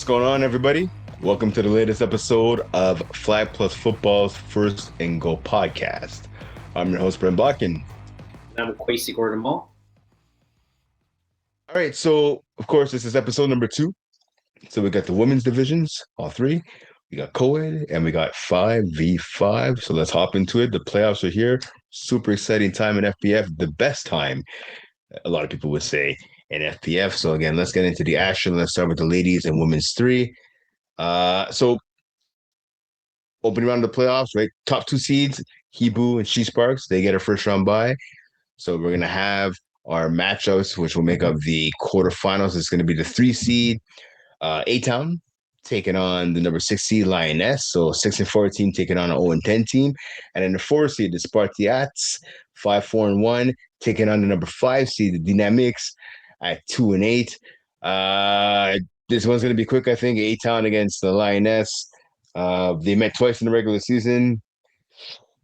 What's going on, everybody? Welcome to the latest episode of FlagPlus Football's First and Goal podcast. I'm your host, Brent, Bodkin. And I'm Quaysie Maule. All right, so of course, this is episode number 2. So we got the women's divisions, all 3. We got co-ed and we got 5v5. So let's hop into it. The playoffs are here. Super exciting time in FPF. The best time, a lot of people would say, in FPF. So again, let's get into the action. Let's start with the ladies and women's 3. So opening round of the playoffs, right? Top 2 seeds, Hebrew and She Sparks, they get a first round bye. So we're gonna have our matchups, which will make up the quarterfinals. It's gonna be the 3 seed, A-Town taking on the number 6 seed Lioness. So 6 and 4 team taking on an 0 and 10 team, and then the 4 seed the Spartiats, 5 4 and 1 taking on the number 5 seed the Dynamics at 2 and 8. This one's gonna be quick, I think. A-Town against the Lioness. They met twice in the regular season.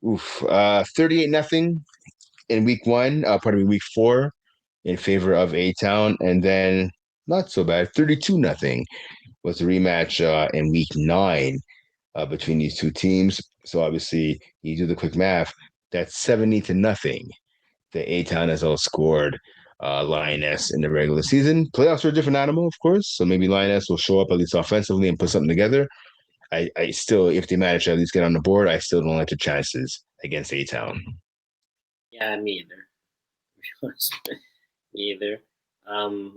38-0 in week 1, week 4 in favor of A-Town, and then not so bad, 32-0 was the rematch in week 9 between these two teams. So obviously, you do the quick math, that's 70-0. The A-Town has outscored Lioness in the regular season. Playoffs are a different animal, of course, so maybe Lioness will show up at least offensively and put something together. I still, if they manage to at least get on the board, I still don't like the chances against A-Town. Yeah, me either. Me either.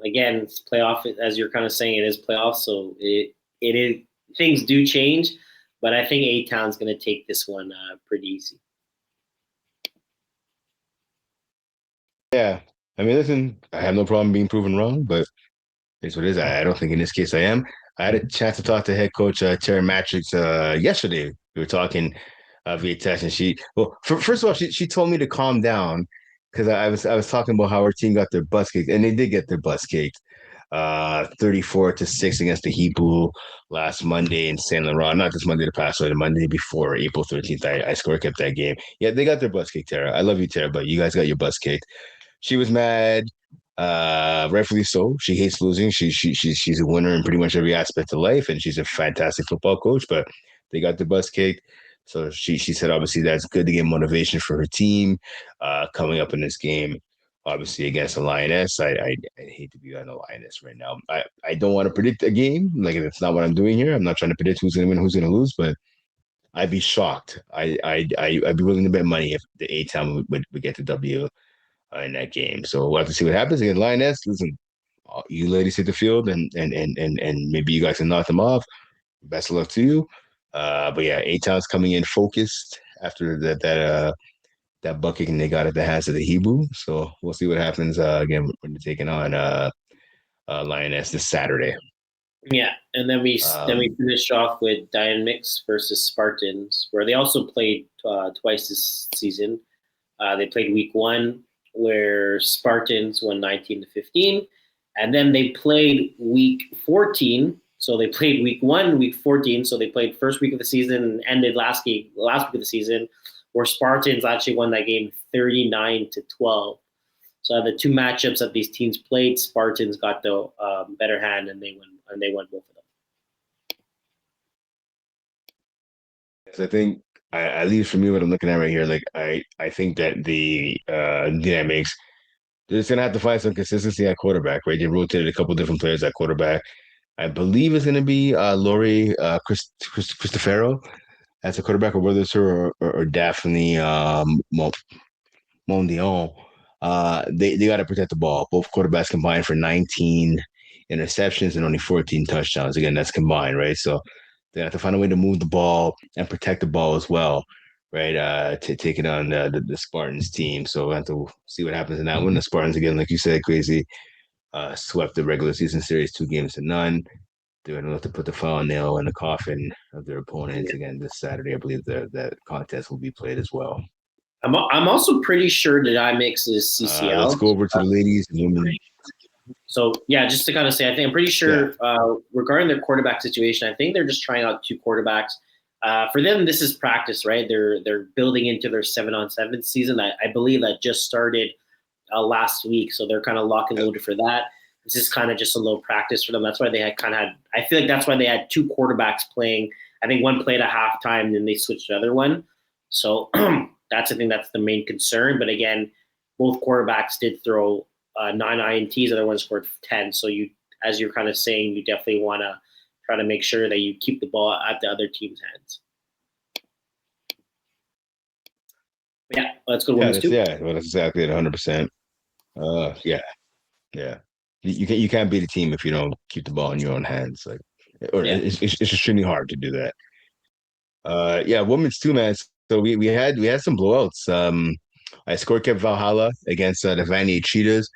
Again, it's playoff, as you're kind of saying, it is playoff, so it is, things do change, but I think A-Town's going to take this one pretty easy. Yeah, I mean, listen, I have no problem being proven wrong, but it's what it is. I don't think in this case I am. I had a chance to talk to head coach Terry Matrix yesterday. We were talking via text, and first of all, she told me to calm down because I was talking about how her team got their butts kicked, and they did get their butts kicked, 34-6 against the Hebrew last Monday in Saint Laurent. Not this Monday, the past, the Monday before, April 13th. I score kept that game. Yeah, they got their butts kicked, Tara. I love you, Tara, but you guys got your butts kicked. She was mad. Rightfully so. She hates losing. She's a winner in pretty much every aspect of life, and she's a fantastic football coach. But they got the bus kicked, so she said obviously that's good to get motivation for her team coming up in this game. Obviously against the Lioness, I hate to be on the Lioness right now. I don't want to predict a game. Like, that's not what I'm doing here. I'm not trying to predict who's going to win, who's going to lose, but I'd be shocked. I'd be willing to bet money if the A-Town would get the W in that game. So we'll have to see what happens against Lioness. Listen, you ladies hit the field, and maybe you guys can knock them off. Best of luck to you. But yeah, A-Town's coming in focused after that bucket they got at the hands of the Hebrew. So we'll see what happens again when they're taking on Lioness this Saturday. Yeah, and then we finished off with Dynamics versus Spartans, where they also played twice this season. They played week 1, where Spartans won 19-15, and then they played week 14. So they played week 1, week 14. So they played first week of the season and ended last week of the season, where Spartans actually won that game 39-12. So the 2 matchups that these teams played, Spartans got the better hand, and they won both of them. So I think, at least for me, what I'm looking at right here, like I think that the Dynamics, they're just gonna have to find some consistency at quarterback, right? They rotated a couple different players at quarterback. I believe it's gonna be Lori Cristofero as a quarterback, or whether it's her or Daphne Mondion. They got to protect the ball. Both quarterbacks combined for 19 interceptions and only 14 touchdowns. Again, that's combined, right? So they have to find a way to move the ball and protect the ball as well, right? To take it on the Spartans team. So we'll have to see what happens in that one. The Spartans, again, like you said, Quaysie, swept the regular season series 2-0. They're going to have to put the final nail in the coffin of their opponents again this Saturday. I believe that contest will be played as well. I'm also pretty sure that Dynamics is CCL. Let's go over to the ladies and women. So, yeah, just to kind of say, I'm pretty sure regarding their quarterback situation, I think they're just trying out 2 quarterbacks. For them, this is practice, right? They're building into their 7-on-7 season. I believe that just started last week, so they're kind of lock and loaded for that. This is kind of just a low practice for them. That's why they had I feel like that's why they had two quarterbacks playing. I think one played at halftime, and then they switched to the other one. So I think that's the main concern. But again, both quarterbacks did throw 9 INTs. The other one scored 10. So as you're kind of saying, you definitely want to try to make sure that you keep the ball at the other team's hands. But yeah, let's go to women's 2. Yeah, well, that's exactly it, 100%. Yeah. You can't beat a team if you don't keep the ball in your own hands. It's extremely hard to do that. Women's 2, man. So we had some blowouts. I score kept Valhalla against the Vanier Cheetahs.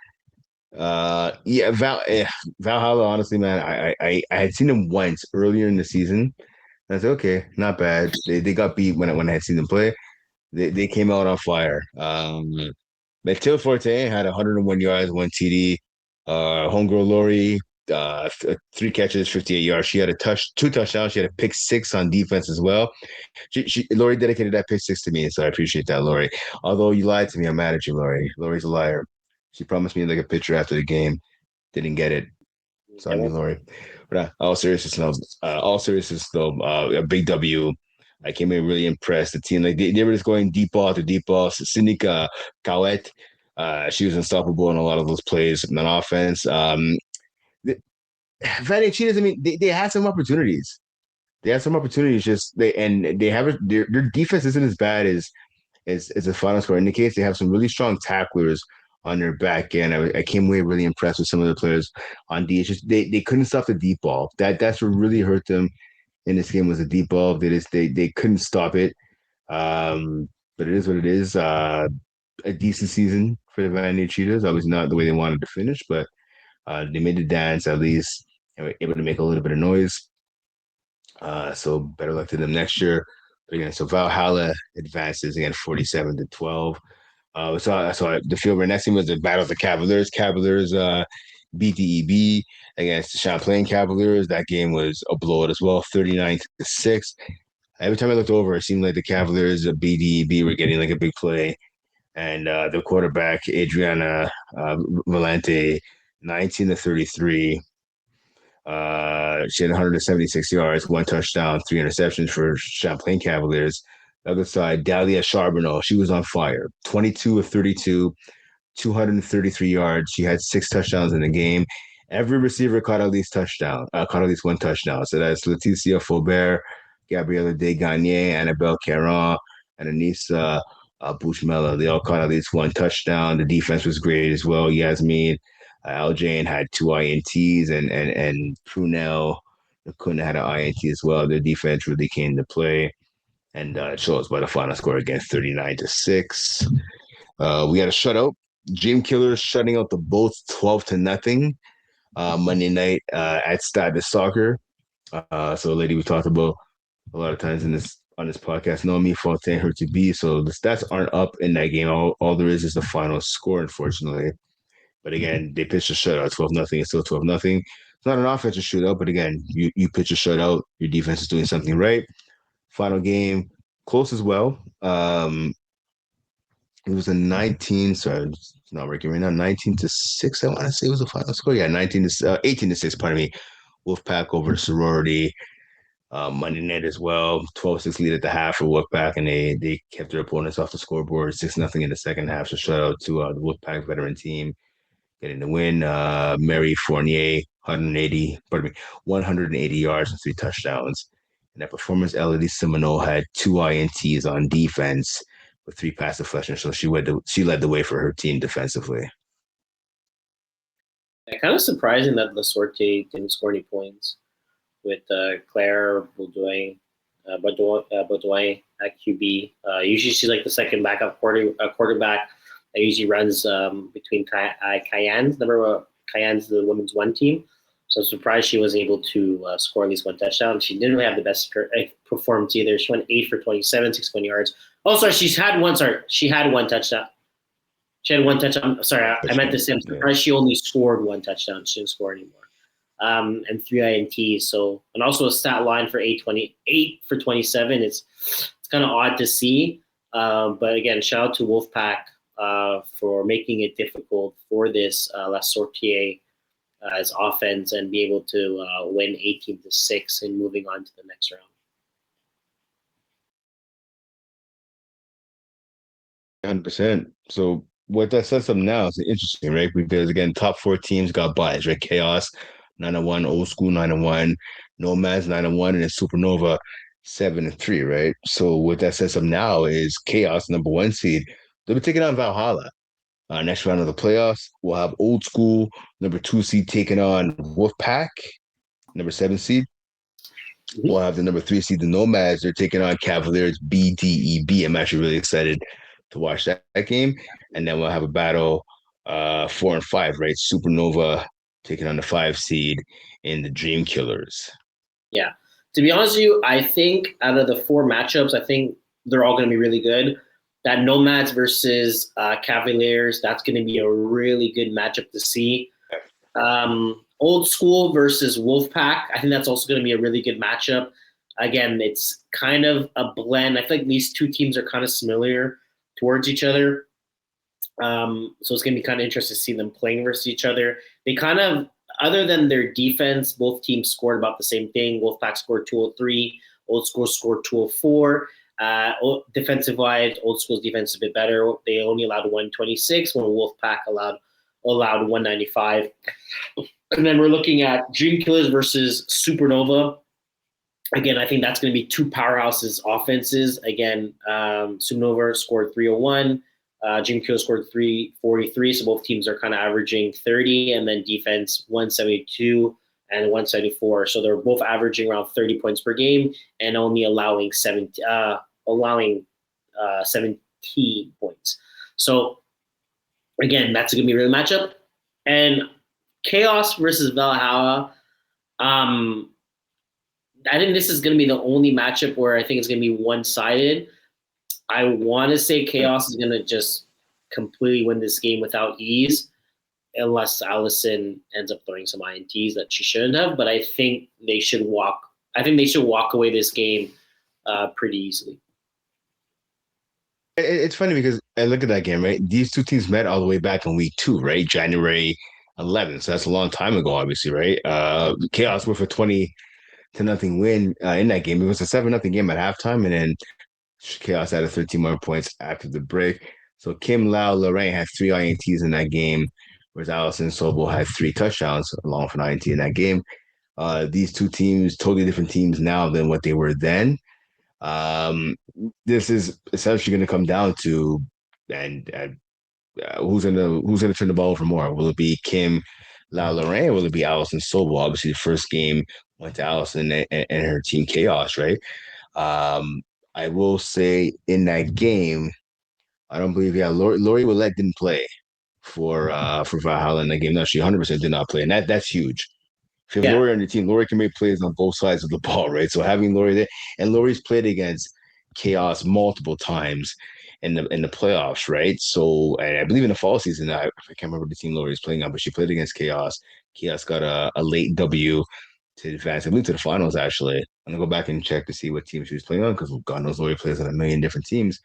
Valhalla, honestly, man, I had seen them once earlier in the season. I said, okay, not bad. They got beat when I had seen them play. They came out on fire. Mathilde Fortin had 101 yards, 1 TD. Homegirl Lori, 3 catches, 58 yards. She had 2 touchdowns. She had a pick 6 on defense as well. Lori dedicated that pick 6 to me, so I appreciate that, Lori. Although you lied to me, I'm mad at you, Lori. Lori's a liar. She promised me like a picture after the game, didn't get it. Sorry, Lori. But all seriousness, though, a big W. I came in really impressed. The team, like they were just going deep ball to deep ball. Sinika Kawet, she was unstoppable in a lot of those plays on offense. Valley Cheetahs, I mean, they had some opportunities. They had some opportunities. Their defense isn't as bad as the final score indicates. They have some really strong tacklers on their back end. I came away really impressed with some of the players on D. It's just they couldn't stop the deep ball. That's what really hurt them in this game was the deep ball. They couldn't stop it. But it is what it is. A decent season for the Vanier Cheetahs. Obviously not the way they wanted to finish, but they made the dance at least. And were able to make a little bit of noise. So better luck to them next year. But again, so Valhalla advances again 47-12. So the field right next to me was the Battle of the Cavaliers. Cavaliers beat the EB against the Champlain Cavaliers. That game was a blowout as well, 39-6. Every time I looked over, it seemed like the Cavaliers, BDEB, were getting like a big play. And the quarterback, Adriana Valente, 19-33. She had 176 yards, 1 touchdown, 3 interceptions for Champlain Cavaliers. The other side, Dahlia Charbonneau, she was on fire. 22-32, 233 yards. She had 6 touchdowns in the game. Every receiver caught at least 1 touchdown. So that's Leticia Faubert, Gabriela Desgagnés, Annabelle Caron, and Anissa Bushmella. They all caught at least 1 touchdown. The defense was great as well. Yasmin Aljane had 2 INTs, and Prunell couldn't have had an INT as well. Their defense really came to play, and it shows by the final score again, 39-6. We had a shutout. Dream Killers shutting out the Bolts 12-0 Monday night at Stade de Soccer. So a lady we talked about a lot of times on this podcast, Naomi Fontaine, her to be. So the stats aren't up in that game. All there is the final score, unfortunately. But again, they pitched a shutout, 12-0. It's still 12-0. It's not an offensive shootout, but again, you pitch a shutout. Your defense is doing something right. Final game, close as well. It was a 19. Sorry, it's not working right now. 19-6. I want to say was the final score. Yeah, 18-6. Pardon me. Wolfpack over Sorority. Monday night as well. 12-6 lead at the half for Wolfpack, and they kept their opponents off the scoreboard. 6-0 in the second half. So shout out to the Wolfpack veteran team getting the win. Mary Fournier, 180 yards and 3 touchdowns. And that performance, Elodie Simoneau had 2 INTs on defense with 3 pass deflections. So she led the way for her team defensively. Kind of surprising that Lasorte didn't score any points with Claire Baudouin at QB. Usually she's like the second backup quarterback that usually runs between Cayenne's. Remember, Cayenne's the women's 1 team. So I'm surprised she was able to score at least 1 touchdown. She didn't really have the best performance either. She went 8 for 27, 61 yards. Oh, sorry, she had 1 touchdown. She had 1 touchdown. Sorry, I meant to say I'm surprised she only scored 1 touchdown. She didn't score anymore. And 3 INTs. So, and also a stat line for 8 for 27. It's kind of odd to see. But again, shout out to Wolfpack for making it difficult for this La Sortier as offense and be able to win 18-6 and moving on to the next round. 100%. So what that sets up now is interesting, right? Because again, top four teams got buys, right? Chaos 9-1, Old School 9-1, Nomads 9-1, and then Supernova 7-3, right? So what that sets up now is Chaos, number one seed. They'll be taking on Valhalla. Next round of the playoffs, we'll have Old School, number two seed, taking on Wolfpack, number seven seed. We'll have the number three seed, the Nomads. They're taking on Cavaliers BDEB. I'm actually really excited to watch that game. And then we'll have a battle 4 and 5, right? Supernova taking on the 5 seed in the Dream Killers. Yeah. To be honest with you, I think out of the 4 matchups, I think they're all going to be really good. That Nomads versus Cavaliers, that's going to be a really good matchup to see. Old School versus Wolfpack, I think that's also going to be a really good matchup. Again, it's kind of a blend. I feel like these two teams are kind of similar towards each other. So it's going to be kind of interesting to see them playing versus each other. They kind of, other than their defense, both teams scored about the same thing. Wolfpack scored 203. Old School scored 204. Defensive-wise, Old School's defense is a bit better. They only allowed 126, when Wolfpack allowed 195. And then we're looking at Dream Killers versus Supernova. Again, I think that's going to be two powerhouses offenses. Again, Supernova scored 301. Dream Killers scored 343. So both teams are kind of averaging 30. And then defense 172 and 174. So they're both averaging around 30 points per game and only allowing 17 points. So again, that's going to be a real matchup. And Chaos versus Valhalla. I think this is going to be the only matchup where I think it's going to be one-sided. I want to say Chaos is going to just completely win this game without ease, unless Allison ends up throwing some INTs that she shouldn't have. But I think they should walk. I think they should walk away this game pretty easily. It's funny because I look at that game, right? These two teams met all the way back in week 2, right? January 11th. So that's a long time ago, obviously, right? Chaos with a 20-0 win in that game. It was a 7-0 game at halftime, and then Chaos added 13 more points after the break. So Kim Lau Lorraine had 3 INTs in that game, whereas Allison Sobel had 3 touchdowns along with an INT in that game. These two teams, totally different teams now than what they were then. This is essentially going to come down to who's gonna turn the ball over more? Will it be Kim Lau Lorraine or will it be Allison Sobel? Obviously, the first game went to Allison and her team Chaos, right? I will say in that game, I don't believe Lori Willette didn't play for Valhalla in that game. No, she 100% did not play, and that's huge. If you have Lori on your team, Lori can make plays on both sides of the ball, right? So having Lori there, and Lori's played against Chaos multiple times in the playoffs, right? So, and I believe in the fall season, I can't remember the team Lori's playing on, but she played against Chaos. Chaos got a late W to advance, I believe, to the finals, actually. I'm going to go back and check to see what team she was playing on, because God knows Lori plays on a million different teams.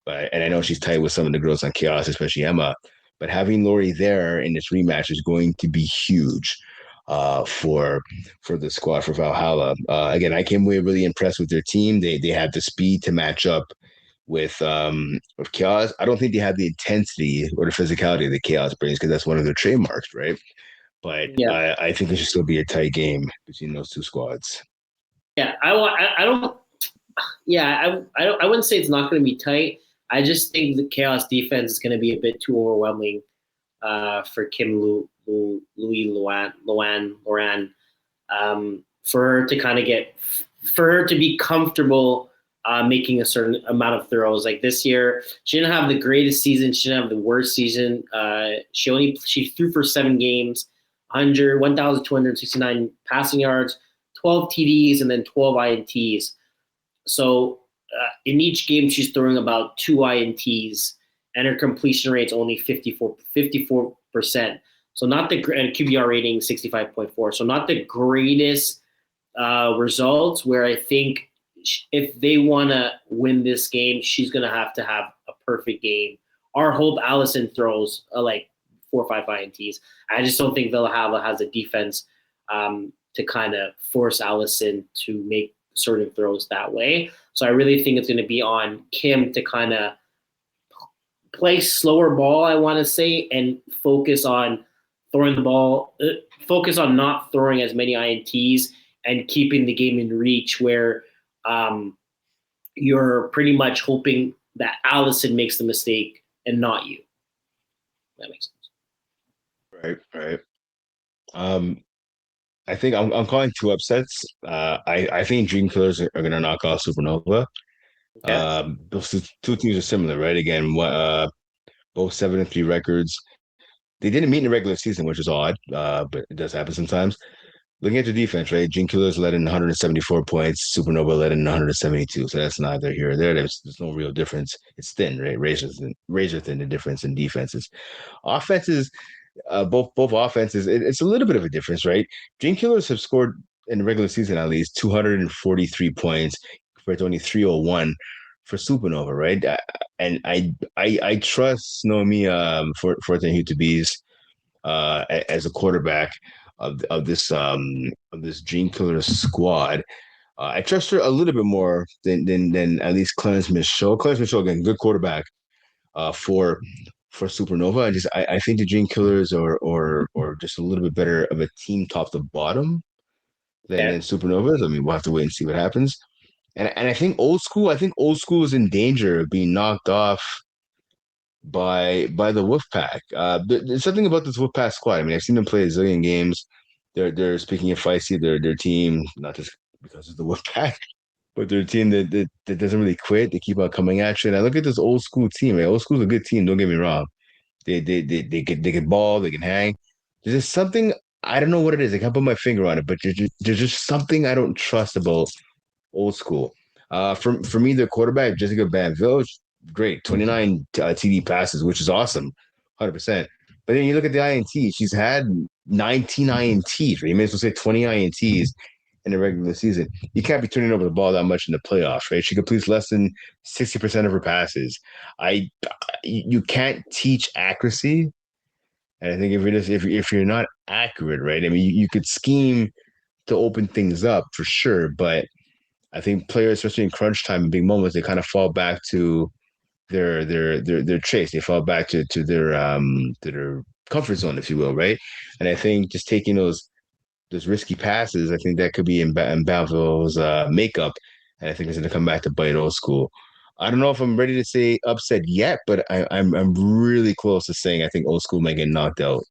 And I know she's tight with some of the girls on Chaos, especially Emma. But having Lori there in this rematch is going to be huge for the squad for Valhalla. Again, I came away really impressed with their team. They had the speed to match up with Chaos. I don't think they have the intensity or the physicality that Chaos brings, because that's one of their trademarks, right? But I think it should still be a tight game between those two squads. Yeah, I wouldn't say it's not going to be tight. I just think the Chaos defense is going to be a bit too overwhelming for Kim Loran, for her to be comfortable making a certain amount of throws. Like this year, she didn't have the greatest season. She didn't have the worst season. She threw for 7 games, 1,269 passing yards, 12 TDs, and then 12 INTs. So in each game, she's throwing about 2 INTs, and her completion rate's only 54%. So not the and QBR rating 65.4. So not the greatest results. Where I think if they want to win this game, she's gonna have to have a perfect game. Our hope Allison throws like 4 or 5 INTs. I just don't think Villalba has a defense to kind of force Allison to make certain throws that way. So I really think it's going to be on Kim to kind of play slower ball, I want to say, and focus on throwing the ball, focus on not throwing as many INTs and keeping the game in reach where you're pretty much hoping that Allison makes the mistake and not you. That makes sense. Right. I think I'm calling 2 upsets. I think Dream Killers are going to knock off Supernova. Okay. Those two teams are similar, right? Again, both 7-3 records. They didn't meet in the regular season, which is odd, but it does happen sometimes. Looking at the defense, right? Dream Killers led in 174 points. Supernova led in 172. So that's neither here or there. There's no real difference. It's thin, right? Razor thin, the difference in defenses. Offenses, both offenses, it's a little bit of a difference, right? Dream Killers have scored in the regular season at least 243 points compared to only 301 for Supernova, right? And I trust Nomi fourteenth to be as a quarterback of this Dream Killers squad. I trust her a little bit more than at least Clarence Michaud. Clarence Michaud, again, good quarterback for Supernova. I think the Dream Killers or just a little bit better of a team top to bottom than Supernovas. I mean, we'll have to wait and see what happens. And I think old school is in danger of being knocked off by the Wolfpack. There's something about this Wolfpack squad. I mean, I've seen them play a zillion games. They're speaking of Quaysie, their team, not just because of the Wolfpack, but they're a team that doesn't really quit. They keep on coming at you. And I look at this old school team. Right? Old school's a good team. Don't get me wrong. They can ball. They can hang. There's just something, I don't know what it is. I can't put my finger on it, but there's just something I don't trust about old school. For me, the quarterback Jessica Banville, great, 29 TD passes, which is awesome, 100%. But then you look at the INT. She's had 19 INTs. Right? You may as well say 20 INTs in the regular season. You can't be turning over the ball that much in the playoffs, right? She completes less than 60% of her passes. You can't teach accuracy. And I think if you're not accurate, right? I mean, you could scheme to open things up for sure, but I think players, especially in crunch time and big moments, they kind of fall back to their traits. They fall back to their comfort zone, if you will, right? And I think just taking those risky passes, I think that could be in Banville's makeup, and I think it's going to come back to bite old school. I don't know if I'm ready to say upset yet, but I'm really close to saying I think old school might get knocked out.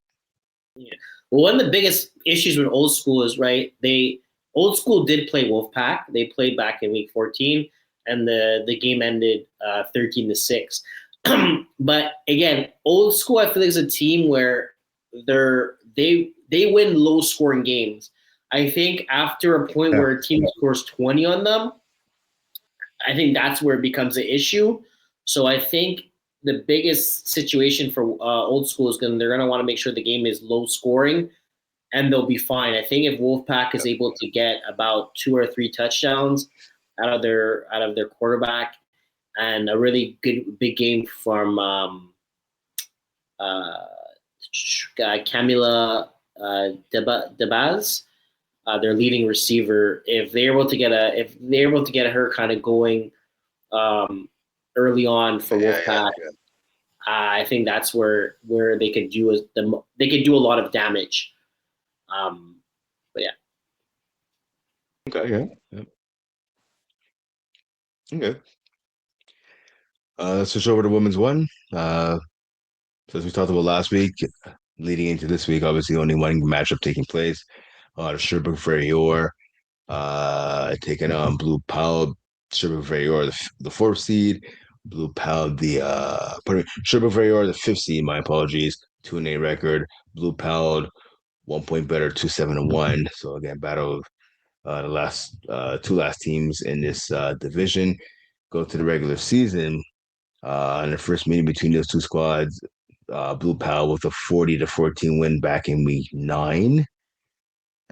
Yeah. Well, one of the biggest issues with old school is old school did play Wolfpack. They played back in week 14, and the game ended 13-6. But again, old school, I feel like is a team where they win low scoring games. I think after a point where a team scores 20 on them, I think that's where it becomes an issue. So I think the biggest situation for old school is they're going to want to make sure the game is low scoring, and they'll be fine. I think if Wolfpack is able to get about 2 or 3 touchdowns out of their quarterback and a really good big game from Camila Debaz, their leading receiver, if they're able to get her kind of going early on for Wolfpack, I think that's where they could do a lot of damage. But yeah. Okay. Yeah. Okay. Let's switch over to women's one. As we talked about last week, leading into this week, obviously only one matchup taking place. The Sherbrooke Ferrior taking on Blue Pal. Sherbrooke Ferrior, the 4th seed. Blue Pal, Sherbrooke Ferrior, the 5th seed. My apologies. 2-8 record. Blue Pal, 1 point better, 2-7-1. So again, battle of the last 2 last teams in this division. Go to the regular season. In the first meeting between those 2 squads, Blue Pal with a 40-14 win back in week 9.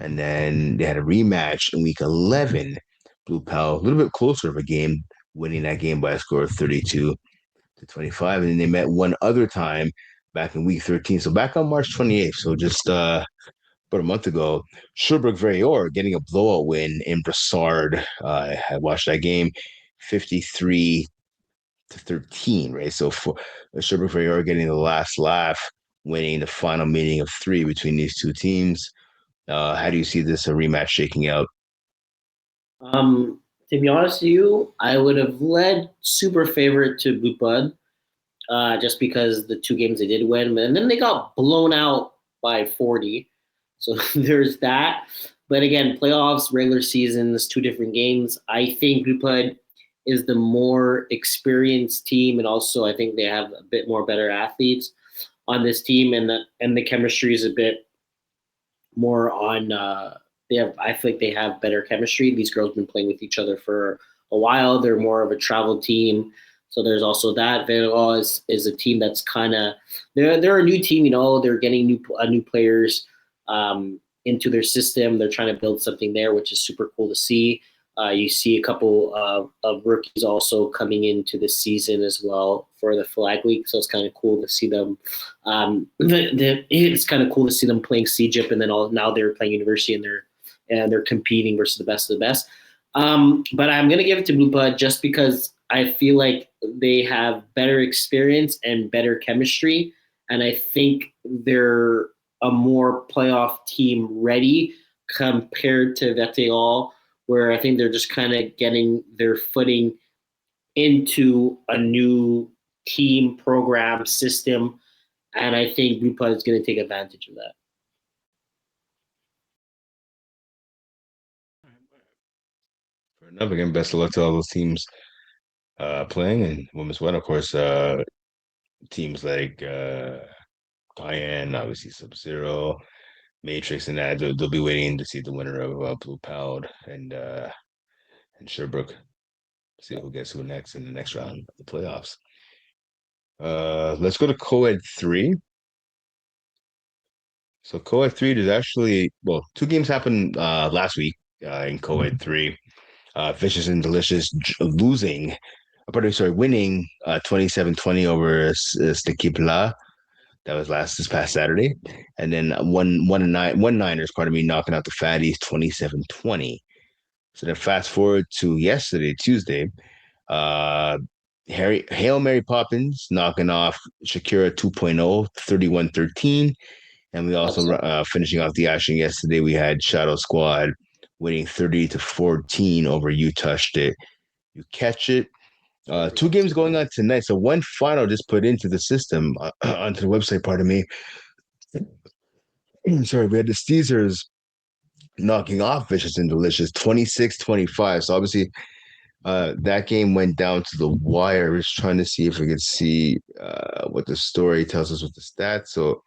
And then they had a rematch in week 11. Blue Pal, a little bit closer of a game, winning that game by a score of 32-25. And then they met one other time back in week 13. So back on March 28th. So just about a month ago, Sherbrooke Verrier getting a blowout win in Brassard. I watched that game, 53-13, right? So for Sherbrooke Verrier getting the last laugh, winning the final meeting of three between these two teams. How do you see this rematch shaking out? To be honest with you, I would have led super favorite to Blue Bud, just because the two games they did win, and then they got blown out by 40. So there's that. But again, playoffs, regular seasons, two different games. I think Blue Bud is the more experienced team, and also I think they have a bit more better athletes on this team, and the chemistry is a bit more on. They have. I feel like they have better chemistry. These girls have been playing with each other for a while. They're more of a travel team, so there's also that. Vero is a team that's kind of they're a new team. You know, they're getting new players into their system. They're trying to build something there, which is super cool to see. You see a couple of rookies also coming into this season as well for the Flag League, so it's kind of cool to see them. It's kind of cool to see them playing CGIP, and then now they're playing University, and they're competing versus the best of the best. But I'm gonna give it to Blue Bud just because I feel like they have better experience and better chemistry, and I think they're a more playoff team ready compared to Veteal, where I think they're just kind of getting their footing into a new team program system, and I think Blue Bud is going to take advantage of that. Fair enough. Again, best of luck to all those teams playing, and women's one, of course, teams like Cayenne, obviously Sub-Zero, Matrix, and that they'll be waiting to see the winner of Blue Pound and Sherbrooke. See who gets who next in the next round of the playoffs. Let's go to Co-Ed 3. So Co-Ed 3, there's actually, well, two games happened last week in Co-Ed 3. Vicious and Delicious losing, winning 27-20 over Stikipla. That was this past Saturday. And then one Niners, knocking out the Fatties 27-20. So then fast forward to yesterday, Tuesday, Hail Mary Poppins knocking off Shakira 2.0, 31-13. And we also finishing off the action yesterday, we had Shadow Squad winning 30-14 over You Touched It, You Catch It. Two games going on tonight. So one final just put into the system, onto the website, pardon me. Sorry, we had the Steezers knocking off Vicious and Delicious 26-25. So obviously that game went down to the wire. I was trying to see if we could see what the story tells us with the stats. So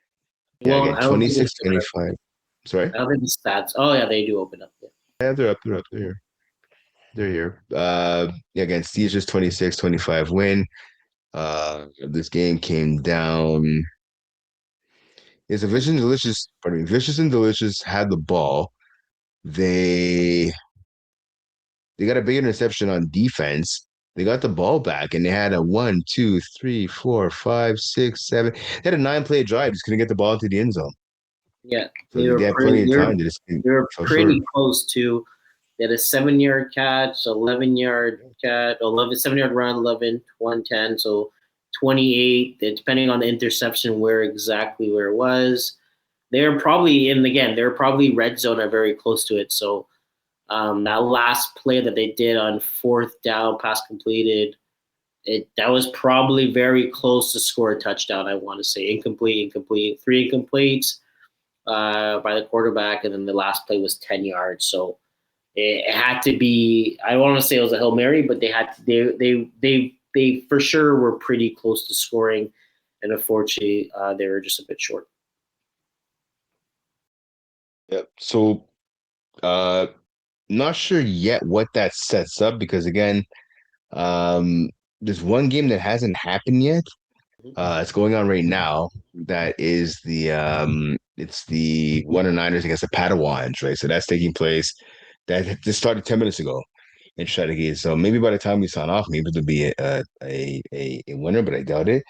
yeah, Well, again, 26-25. Sorry? I don't think the stats. Oh yeah, they do open up. Yeah, they're up. They're here. They're here. Yeah, again, Steezers 26-25 win. This game came down. It's a Vicious and Delicious had the ball. They got a big interception on defense. They got the ball back and they had a 1, 2, 3, 4, 5, 6, 7. They had a 9-play drive, just couldn't get the ball into the end zone. Yeah, So they had plenty of time to just they were pretty close to. They had a 7-yard catch, 11-yard catch, 7-yard run, 11, 110, so 28. Depending on the interception, where it was. They're probably red zone or very close to it. So that last play that they did on 4th down, pass completed, that was probably very close to score a touchdown. I want to say incomplete, 3 incompletes by the quarterback, and then the last play was 10 yards. So it had to be. I don't want to say it was a Hail Mary, but they for sure were pretty close to scoring, and unfortunately, they were just a bit short. Yep. So, not sure yet what that sets up because again, there's one game that hasn't happened yet. It's going on right now. That is it's the Niners against the Padawans, right? So that's taking place. That just started 10 minutes ago in Chateauguay. So maybe by the time we sign off, maybe there'll be a winner, but I doubt it.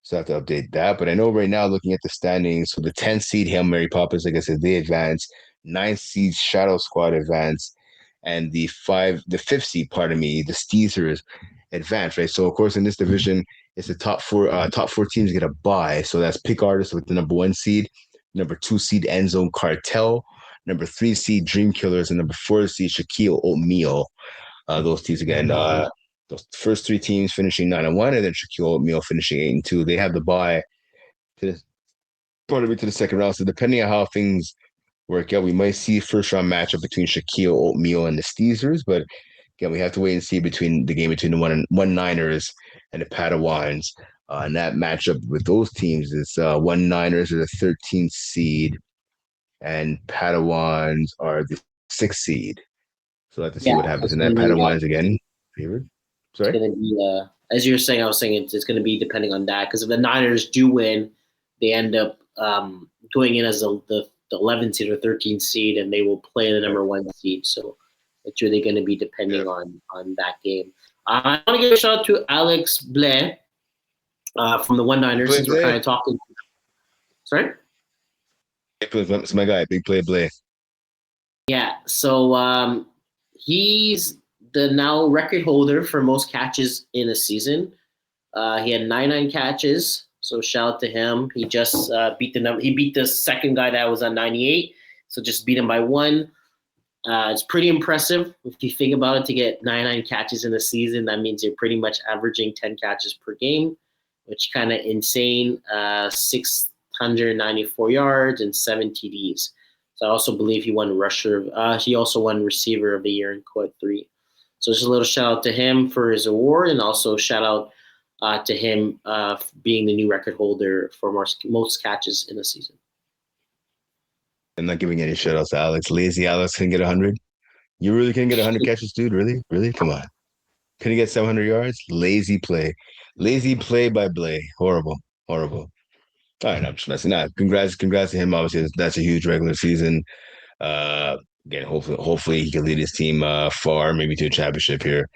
So I have to update that. But I know right now, looking at the standings, so the 10th seed Hail Mary Poppers, like I said, they advance. Ninth seed Shadow Squad advance, and the fifth seed, pardon me, the Steezers advance. Right. So of course in this division, it's the top four teams get a bye. So that's Pick Artists with the number 1 seed, number 2 seed End Zone Cartel, number 3 seed Dream Killers, and number 4 seed Shaquille O'Neal. Those teams again. Those first 3 teams finishing 9-1, and then Shaquille O'Neal finishing 8-2. They have the bye to the part of it to the second round. So depending on how things work out, we might see first round matchup between Shaquille O'Neal and the Steezers. But again, we have to wait and see between the game between the one Niners and the Padawans. And that matchup with those teams is one Niners are the 13th seed, and Padawans are the 6th seed. So I have to see Yeah, what happens. it's And gonna that be Padawans again favored. it's Sorry. gonna be as you were saying. I was saying it's gonna be depending on that because if the Niners do win, they end up going in as the 11th seed or 13th seed, and they will play the number 1 seed. So it's really going to be depending on that game. I want to give a shout out to Alex Blais from the One Niners since we're kind of talking. Sorry? It's my guy, Big Play Blay. Yeah, so he's the now record holder for most catches in a season. He had 99 catches, so shout out to him. He just beat the number. He beat the second guy that was on 98, so just beat him by 1. It's pretty impressive if you think about it. To get 99 catches in a season, that means you're pretty much averaging 10 catches per game, which kind of insane. 694 yards and 7 TDs. So I also believe he won rusher. He also won receiver of the year in Quad 3. So just a little shout out to him for his award, and also shout out to him being the new record holder for most catches in a season. I'm not giving any shout outs to Alex. Lazy Alex can get 100. You really can get 100 catches, dude? Really? Really? Come on. Can he get 700 yards? Lazy play. Lazy play by Blay. Horrible. Horrible. All right, I'm just messing. Nah, congrats to him. Obviously, that's a huge regular season. Again, hopefully he can lead his team far, maybe to a championship here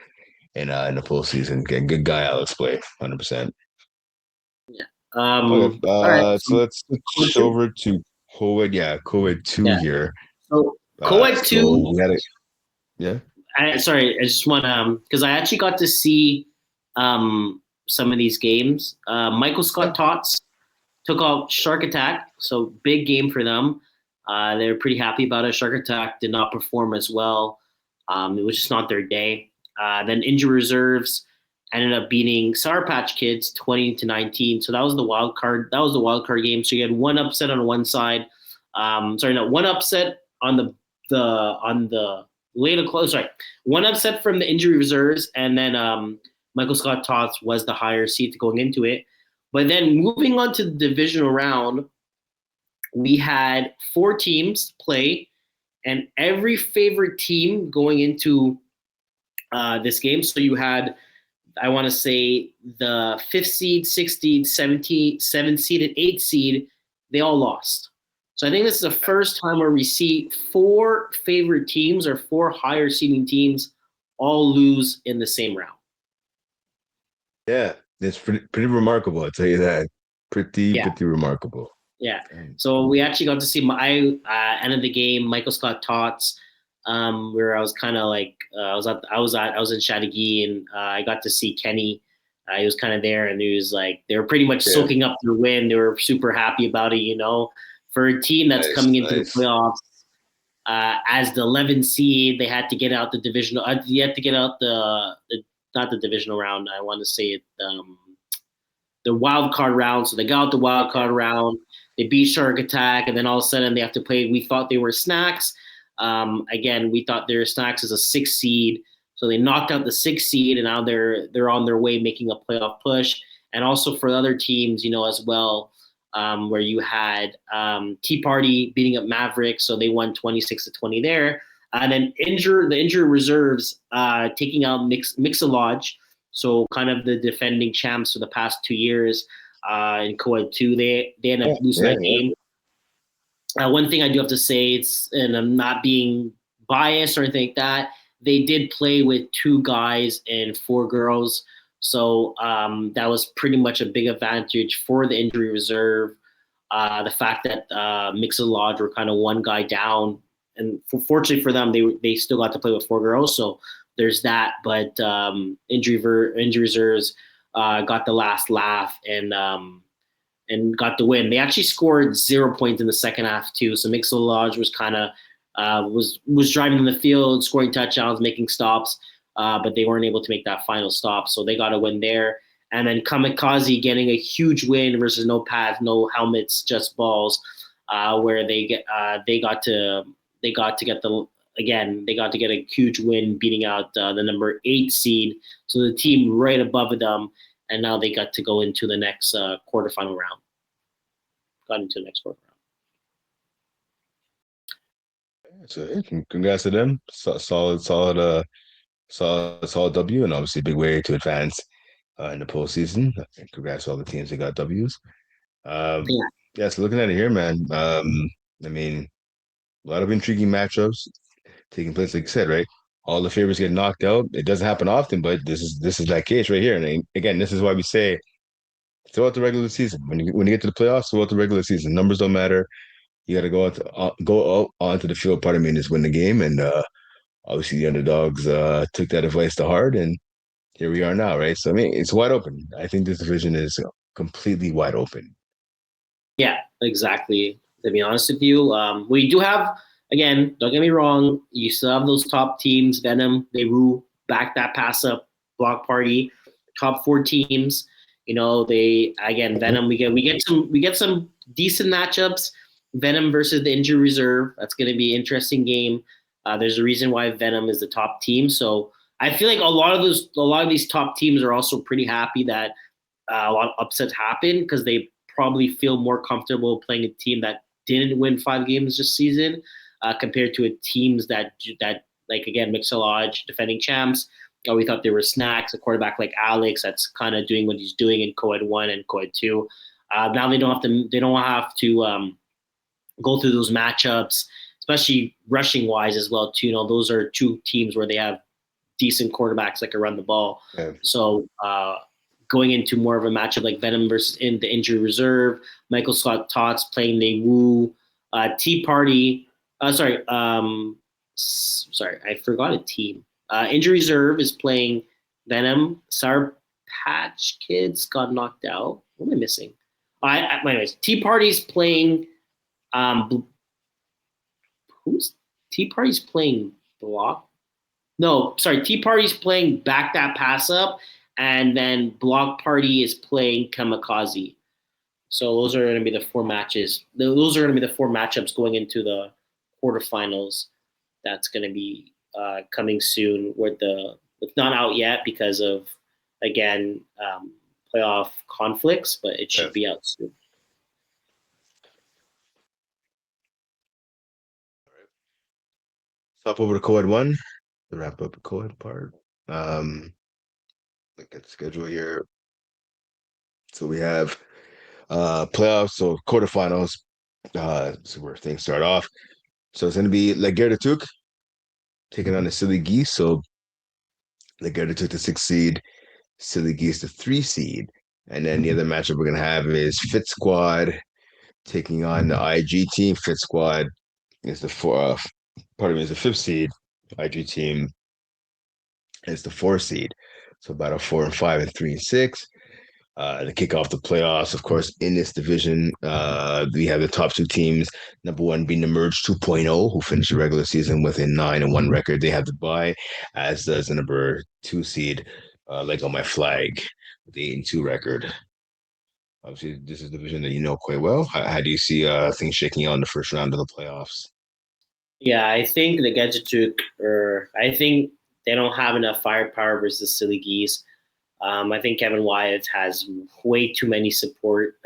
in the postseason. Again, good guy, Alex Play, 100%. Yeah. Okay. All right. So let's switch over to COVID. Yeah, COVID 2 here. So COVID 2. So we had it. Yeah. I just want to because I actually got to see some of these games. Michael Scott Tots took out Shark Attack, so big game for them. They were pretty happy about it. Shark Attack did not perform as well. It was just not their day. Then Injury Reserves ended up beating Sour Patch Kids 20-19. So that was the wild card. That was the wild card game. So you had one upset on one side. One upset on the later close. Sorry, one upset from the Injury Reserves, and then Michael Scott Tots was the higher seed going into it. But then moving on to the divisional round, we had 4 teams play, and every favorite team going into this game. So you had, I want to say, the 5th seed, 6th seed, 7th seed, and 8th seed. They all lost. So I think this is the first time where we see 4 favorite teams or 4 higher seeding teams all lose in the same round. Yeah, it's pretty remarkable. I'll tell you that. Pretty remarkable. Yeah. So we actually got to see my end of the game, Michael Scott Tots, where I was kind of like I was in Chateauguay, and I got to see Kenny. He was kind of there, and he was like they were pretty much soaking up their win. They were super happy about it, you know. For a team that's coming into the playoffs as the 11th seed, they had to get out the divisional. You had to get out the not the divisional round. I want to say it the wild card round. So they got out the wild card round. They beat Shark Attack, and then all of a sudden they have to play. We thought they were Snacks. Again, we thought they were Snacks as a 6th seed. So they knocked out the 6th seed, and now they're on their way making a playoff push. And also for the other teams, you know, as well. Where you had Tea Party beating up Maverick, so they won 26-20 there. And then the injury reserves taking out Mixolodge, so kind of the defending champs for the past 2 years in Quad 2. They ended up losing that game. One thing I do have to say, and I'm not being biased or anything like that, they did play with 2 guys and 4 girls. So that was pretty much a big advantage for the injury reserve. The fact that Mix and Lodge were kind of one guy down, and fortunately for them, they still got to play with 4 girls. So there's that. But injury reserves got the last laugh and got the win. They actually scored 0 points in the second half too. So Mix and Lodge was kind of was driving in the field, scoring touchdowns, making stops, but they weren't able to make that final stop. So they got a win there. And then Kamikaze getting a huge win versus no pads, no helmets, just balls, where they got to get a huge win, beating out the number 8 seed. So the team right above them, and now they got to go into the next quarterfinal round. Got into the next quarterfinal round. So congrats to them. Solid W, and obviously a big way to advance in the postseason. Congrats to all the teams that got W's. Yeah, so looking at it here, man. I mean, a lot of intriguing matchups taking place, like you said, right? All the favorites get knocked out. It doesn't happen often, but this is that case right here. And again, this is why we say throughout the regular season, when you get to the playoffs, throughout the regular season, numbers don't matter. You got to go out onto the field. Part of me and just win the game, and obviously the underdogs took that advice to heart, and here we are now, right? So I mean, it's wide open. I think this division is completely wide open. Yeah, exactly. To be honest with you, we do have, again, don't get me wrong, you still have those top teams: Venom, Beirut, Back That Pass Up, Block Party, top 4 teams. Venom. We get some decent matchups. Venom versus the injury reserve. That's going to be an interesting game. There's a reason why Venom is the top team. So I feel like a lot of these top teams are also pretty happy that a lot of upsets happen, because they probably feel more comfortable playing a team that didn't win 5 games this season compared to teams that like, again, Mixolage, defending champs. We thought they were snacks. A quarterback like Alex, that's kind of doing what he's doing in Co-Ed 1 and Co-Ed 2. Now they don't have to go through those matchups, especially rushing wise as well too. Those are 2 teams where they have decent quarterbacks that can run the ball. Yeah. So going into more of a matchup like Venom versus in the injury reserve, Michael Scott Tots playing Daewoo, Tea Party. Sorry, I forgot a team. Injury reserve is playing Venom. Sour Patch Kids got knocked out. What am I missing? Anyways, Tea Party's playing. Who's Tea Party's playing Block? No, sorry. Tea Party's playing Back That Pass Up, and then Block Party is playing Kamikaze. So those are going to be the 4 matches. Those are going to be the 4 matchups going into the quarterfinals. That's going to be coming soon. It's not out yet because of, again, playoff conflicts, but it should be out soon. Stop over to Co-Ed 1 to wrap up the Co-Ed part. Look at the schedule here. So we have playoffs, so quarterfinals. So where things start off. So it's going to be Laguerre Took taking on the Silly Geese. So Laguerre took the 6th seed, Silly Geese the 3 seed. And then the other matchup we're going to have is Fit Squad taking on the IG team. Fit Squad is the 5th seed. IG team is the 4th seed. So about a 4 and 5 and 3 and 6. To kick off the playoffs, of course, in this division, we have the top 2 teams. Number 1 being the Merge 2.0, who finished the regular season with a 9-1 record. They have the bye, as does the number 2 seed, Leg on My Flag, with the 8-2 record. Obviously, this is a division that you know quite well. How do you see things shaking out in the first round of the playoffs? Yeah, I think the Gadgetuk, I think they don't have enough firepower versus Silly Geese. I think Kevin Wyatt has way too many support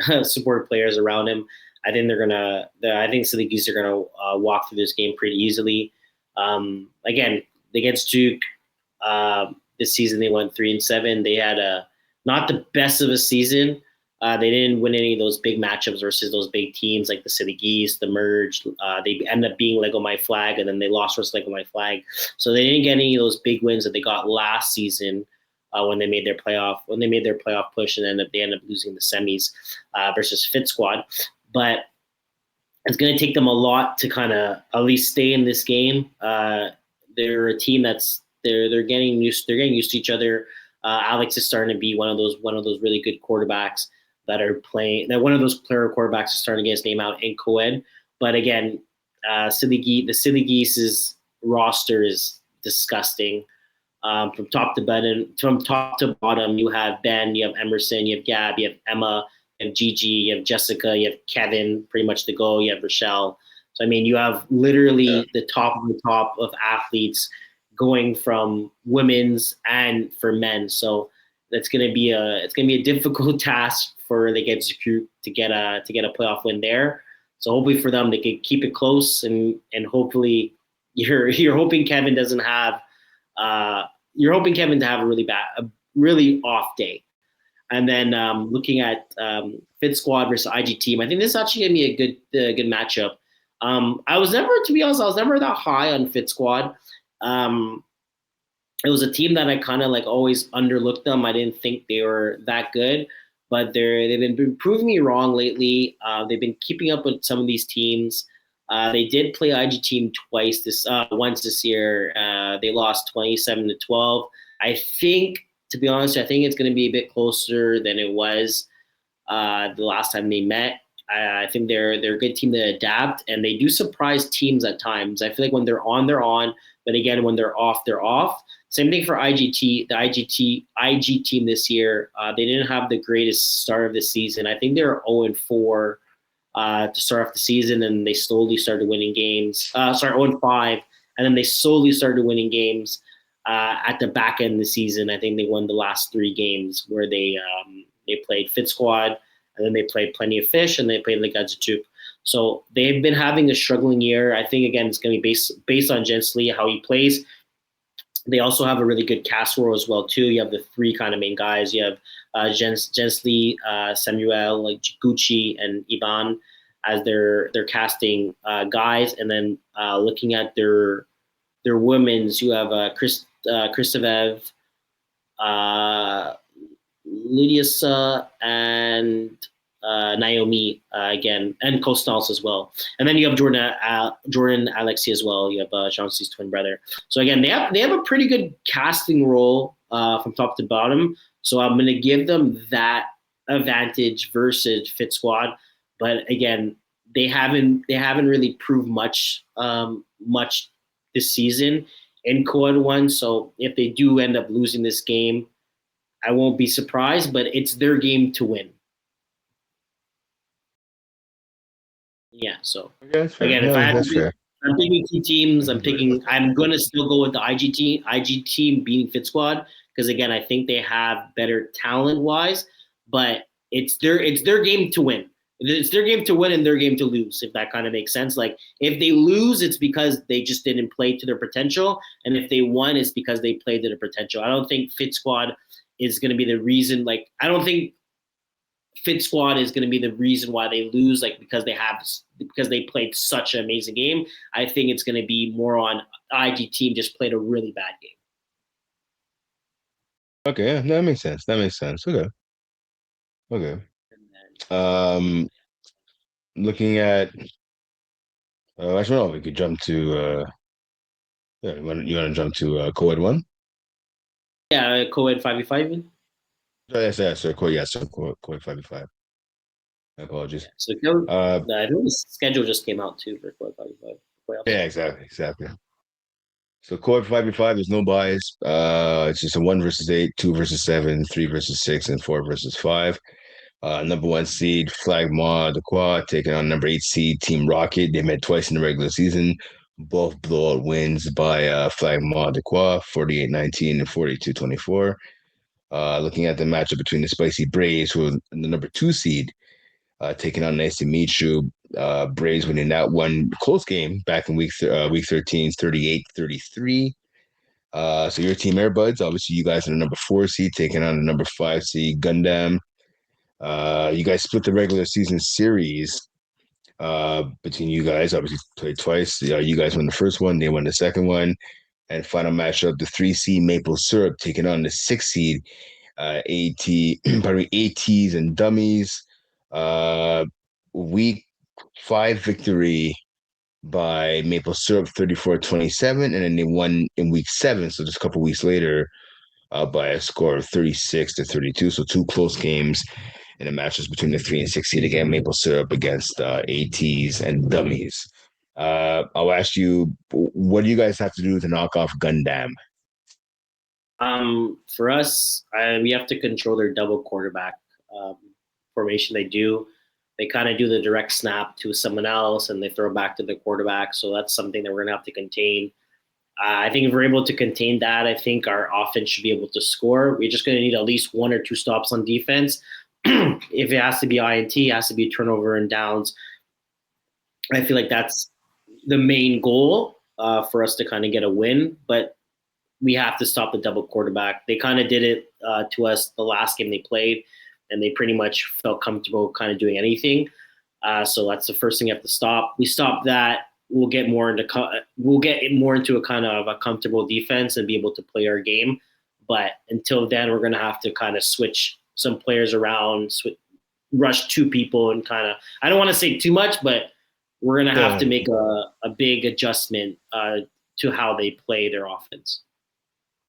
players around him. I think I think Silly Geese are gonna walk through this game pretty easily. Again, against Duke this season, they went 3-7. They had not the best of a season. They didn't win any of those big matchups versus those big teams like the Silly Geese, the Merge. They ended up being Lego My Flag, and then they lost versus Lego My Flag. So they didn't get any of those big wins that they got last season. when they made their playoff push, and then they end up losing the semis versus Fit Squad. But it's going to take them a lot to kind of at least stay in this game. They're a team that's they're getting used to each other. Alex is starting to be one of those really good quarterbacks that are playing. That one of those player quarterbacks is starting to get his name out in co-ed. But again, the Silly Geese's roster is disgusting. From top to bottom, you have Ben, you have Emerson, you have Gab, you have Emma, you have Gigi, you have Jessica, you have Kevin, pretty much the go. You have Rochelle. So I mean, you have literally the top of athletes going from women's and for men. So it's gonna be a difficult task for the Gets Group to get a playoff win there. So hopefully for them, they can keep it close, and hopefully you're hoping Kevin doesn't have you're hoping Kevin to have a really off day. And then looking at Fit Squad versus IG Team, I think this is actually gonna be a good matchup. To be honest, I was never that high on Fit Squad. It was a team that I kind of like always underlooked them. I didn't think they were that good, but they've been proving me wrong lately. They've been keeping up with some of these teams. They did play IG Team once this year. They lost 27-12. I think, to be honest, I think it's going to be a bit closer than it was the last time they met. I think they're a good team to adapt, and they do surprise teams at times. I feel like when they're on, they're on, but again, when they're off, they're off. Same thing for IGT. The IG team this year, they didn't have the greatest start of the season. I think they were 0-4 to start off the season, and they slowly started winning games. 0-5, and then they slowly started winning games at the back end of the season. I think they won the last 3 games where they played Fit Squad, and then they played Plenty of Fish, and they played Le Gazatuk. So they've been having a struggling year. I think, again, it's going to be based on Jensley, how he plays. They also have a really good casserole as well, too. You have the 3 kind of main guys. You have Jensley, Samuel, like Gucci, and Ivan as their casting guys. And then looking at their women's, you have Kristovev, Lydia, and Naomi again, and Kostals as well. And then you have Jordan Alexi as well. You have Chauncey's twin brother. So again, they have a pretty good casting role from top to bottom. So I'm going to give them that advantage versus Fit Squad. But again, they haven't really proved much this season in Quad 1. So if they do end up losing this game, I won't be surprised, but it's their game to win. Yeah, so again, if I had to I'm picking 2 teams. I'm going to still go with the IG team beating Fit Squad, because again, I think they have better talent wise, but it's their game to win. It's their game to win and their game to lose, if that kind of makes sense. Like, if they lose, it's because they just didn't play to their potential, and if they won, it's because they played to their potential. I don't think Fit Squad is going to be the reason. Like, I don't think Fit Squad is going to be the reason why they lose, like because they played such an amazing game. I think it's going to be more on IG team just played a really bad game. Okay, yeah, that makes sense. Okay. Looking at actually, no, we could jump to you want to jump to co-ed 1? Yeah, co-ed 5v5. Yes, sir. Co-ed 5v5. Apologies. So I think the schedule just came out too for co-ed 5v5. Yeah, exactly. So co-ed 5v5, there's no bias. It's just a 1 versus 8, 2 versus 7, 3 versus 6, and 4 versus 5. Number 1 seed FlagPlus Football taking on number 8 seed Team Rocket. They met twice in the regular season. Both blowout wins by FlagPlus Football, 48-19 and 42-24. Looking at the matchup between the Spicy Braves, who are the number 2 seed, taking on Nice to Meet You. Braves winning that one close game back in week 13, 38-33. So your team Airbuds, obviously you guys are the number 4 seed, taking on the number 5 seed Gundam. You guys split the regular season series between you guys. Obviously played twice. You guys won the first one, they won the second one. And final matchup, the 3 seed Maple Syrup taking on the 6 seed ATs and Dummies. Week 5 victory by Maple Syrup 34-27, and then they won in week 7, so just a couple weeks later, by a score of 36-32. So 2 close games in the matches between the 3 and 6 seed again, Maple Syrup against ATs and Dummies. I'll ask you, what do you guys have to do to knock off Gundam? For us, we have to control their double quarterback formation. They kind of do the direct snap to someone else and they throw back to the quarterback. So that's something that we're going to have to contain. I think if we're able to contain that, I think our offense should be able to score. We're just going to need at least 1 or 2 stops on defense. If it has to be INT, it has to be turnover and downs. I feel like that's the main goal for us to kind of get a win. But we have to stop the double quarterback. They kind of did it to us the last game they played, and they pretty much felt comfortable kind of doing anything. So that's the first thing you have to stop. We stop that. We'll get more into a kind of a comfortable defense and be able to play our game. But until then, we're going to have to kind of switch some players around, rush 2 people, and kind of, I don't want to say too much, but we're going to have to make a big adjustment to how they play their offense.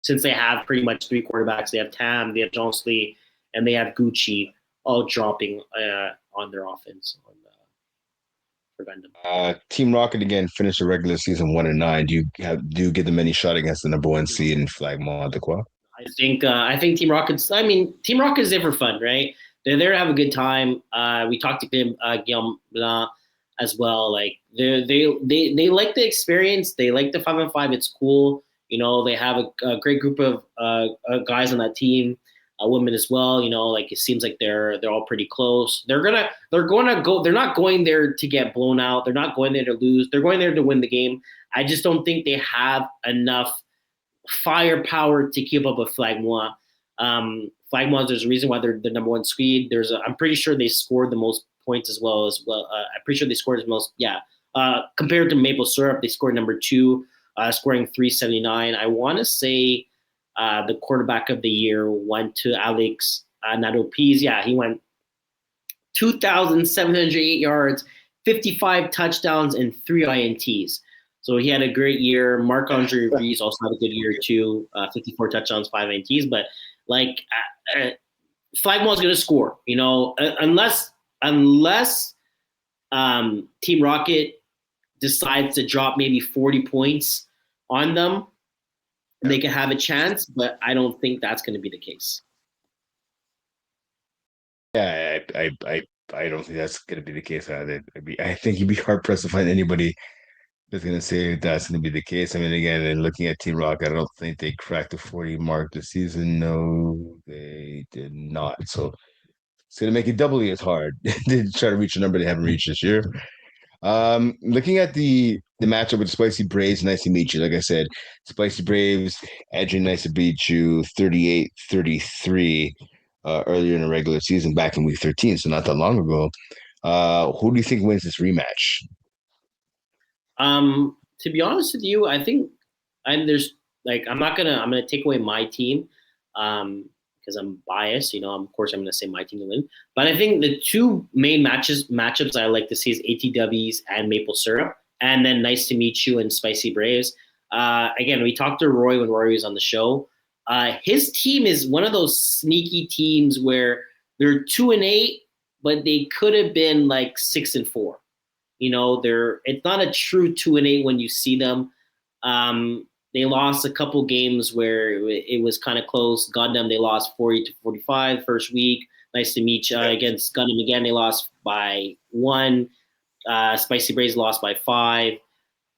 Since they have pretty much 3 quarterbacks, they have Tam, they have Johnsley, and they have Gucci all dropping on their offense for Gundam. Team Rocket again finished the regular season 1-9. Do you give them any shot against the number 1 seed in Flagmont de Croix? I think Team Rocket's. I mean, Team Rocket is there for fun, right? They're there to have a good time. We talked to him, Guillaume Blanc, as well. Like they like the experience. They like the 5-on-5. It's cool. You know, they have a great group of guys on that team, women as well. You know, like it seems like they're all pretty close. They're gonna go. They're not going there to get blown out. They're not going there to lose. They're going there to win the game. I just don't think they have enough firepower to keep up with Flagmont. Flagmont, there's a reason why they're the number 1 seed. I'm pretty sure they scored the most points as well. I'm pretty sure they scored the most. Yeah, compared to Maple Syrup, they scored number 2. Scoring 379. I want to say the quarterback of the year went to Alex Nadopiz. Yeah, he went 2,708 yards, 55 touchdowns, and 3 INTs. So he had a great year. Marc-Andre Rees also had a good year too, 54 touchdowns, 5 INTs. But like Flagmont's going to score, you know, unless Team Rocket decides to drop maybe 40 points on them, they can have a chance, but I don't think that's going to be the case. Yeah, I don't think that's going to be the case either. I think you'd be hard pressed to find anybody that's going to say that's going to be the case. I mean, again, and looking at Team Rocket, I don't think they cracked the 40 mark this season. No, they did not. So it's going to make it doubly as hard to try to reach a number they haven't reached this year. Looking at the matchup with Spicy Braves, nice to meet you. Like I said, Spicy Braves, Adrian, nice to beat you 38-33 earlier in the regular season back in week 13, so not that long ago. Who do you think wins this rematch? To be honest with you, I think I'm gonna take away my team because I'm biased. You know, of course I'm gonna say my team to win. But I think the 2 main matchups I like to see is ATWs and Maple Syrup, and then Nice to Meet You and Spicy Braves. Again, we talked to Roy when Roy was on the show. His team is one of those sneaky teams where they're 2-8, but they could have been like 6-4. You know, it's not a true 2-8 when you see them. They lost a couple games where it was kind of close. Gundam, they lost 40-45 first week. Nice to meet you. Against Gundam again, they lost by 1. Spicy Braves lost by 5.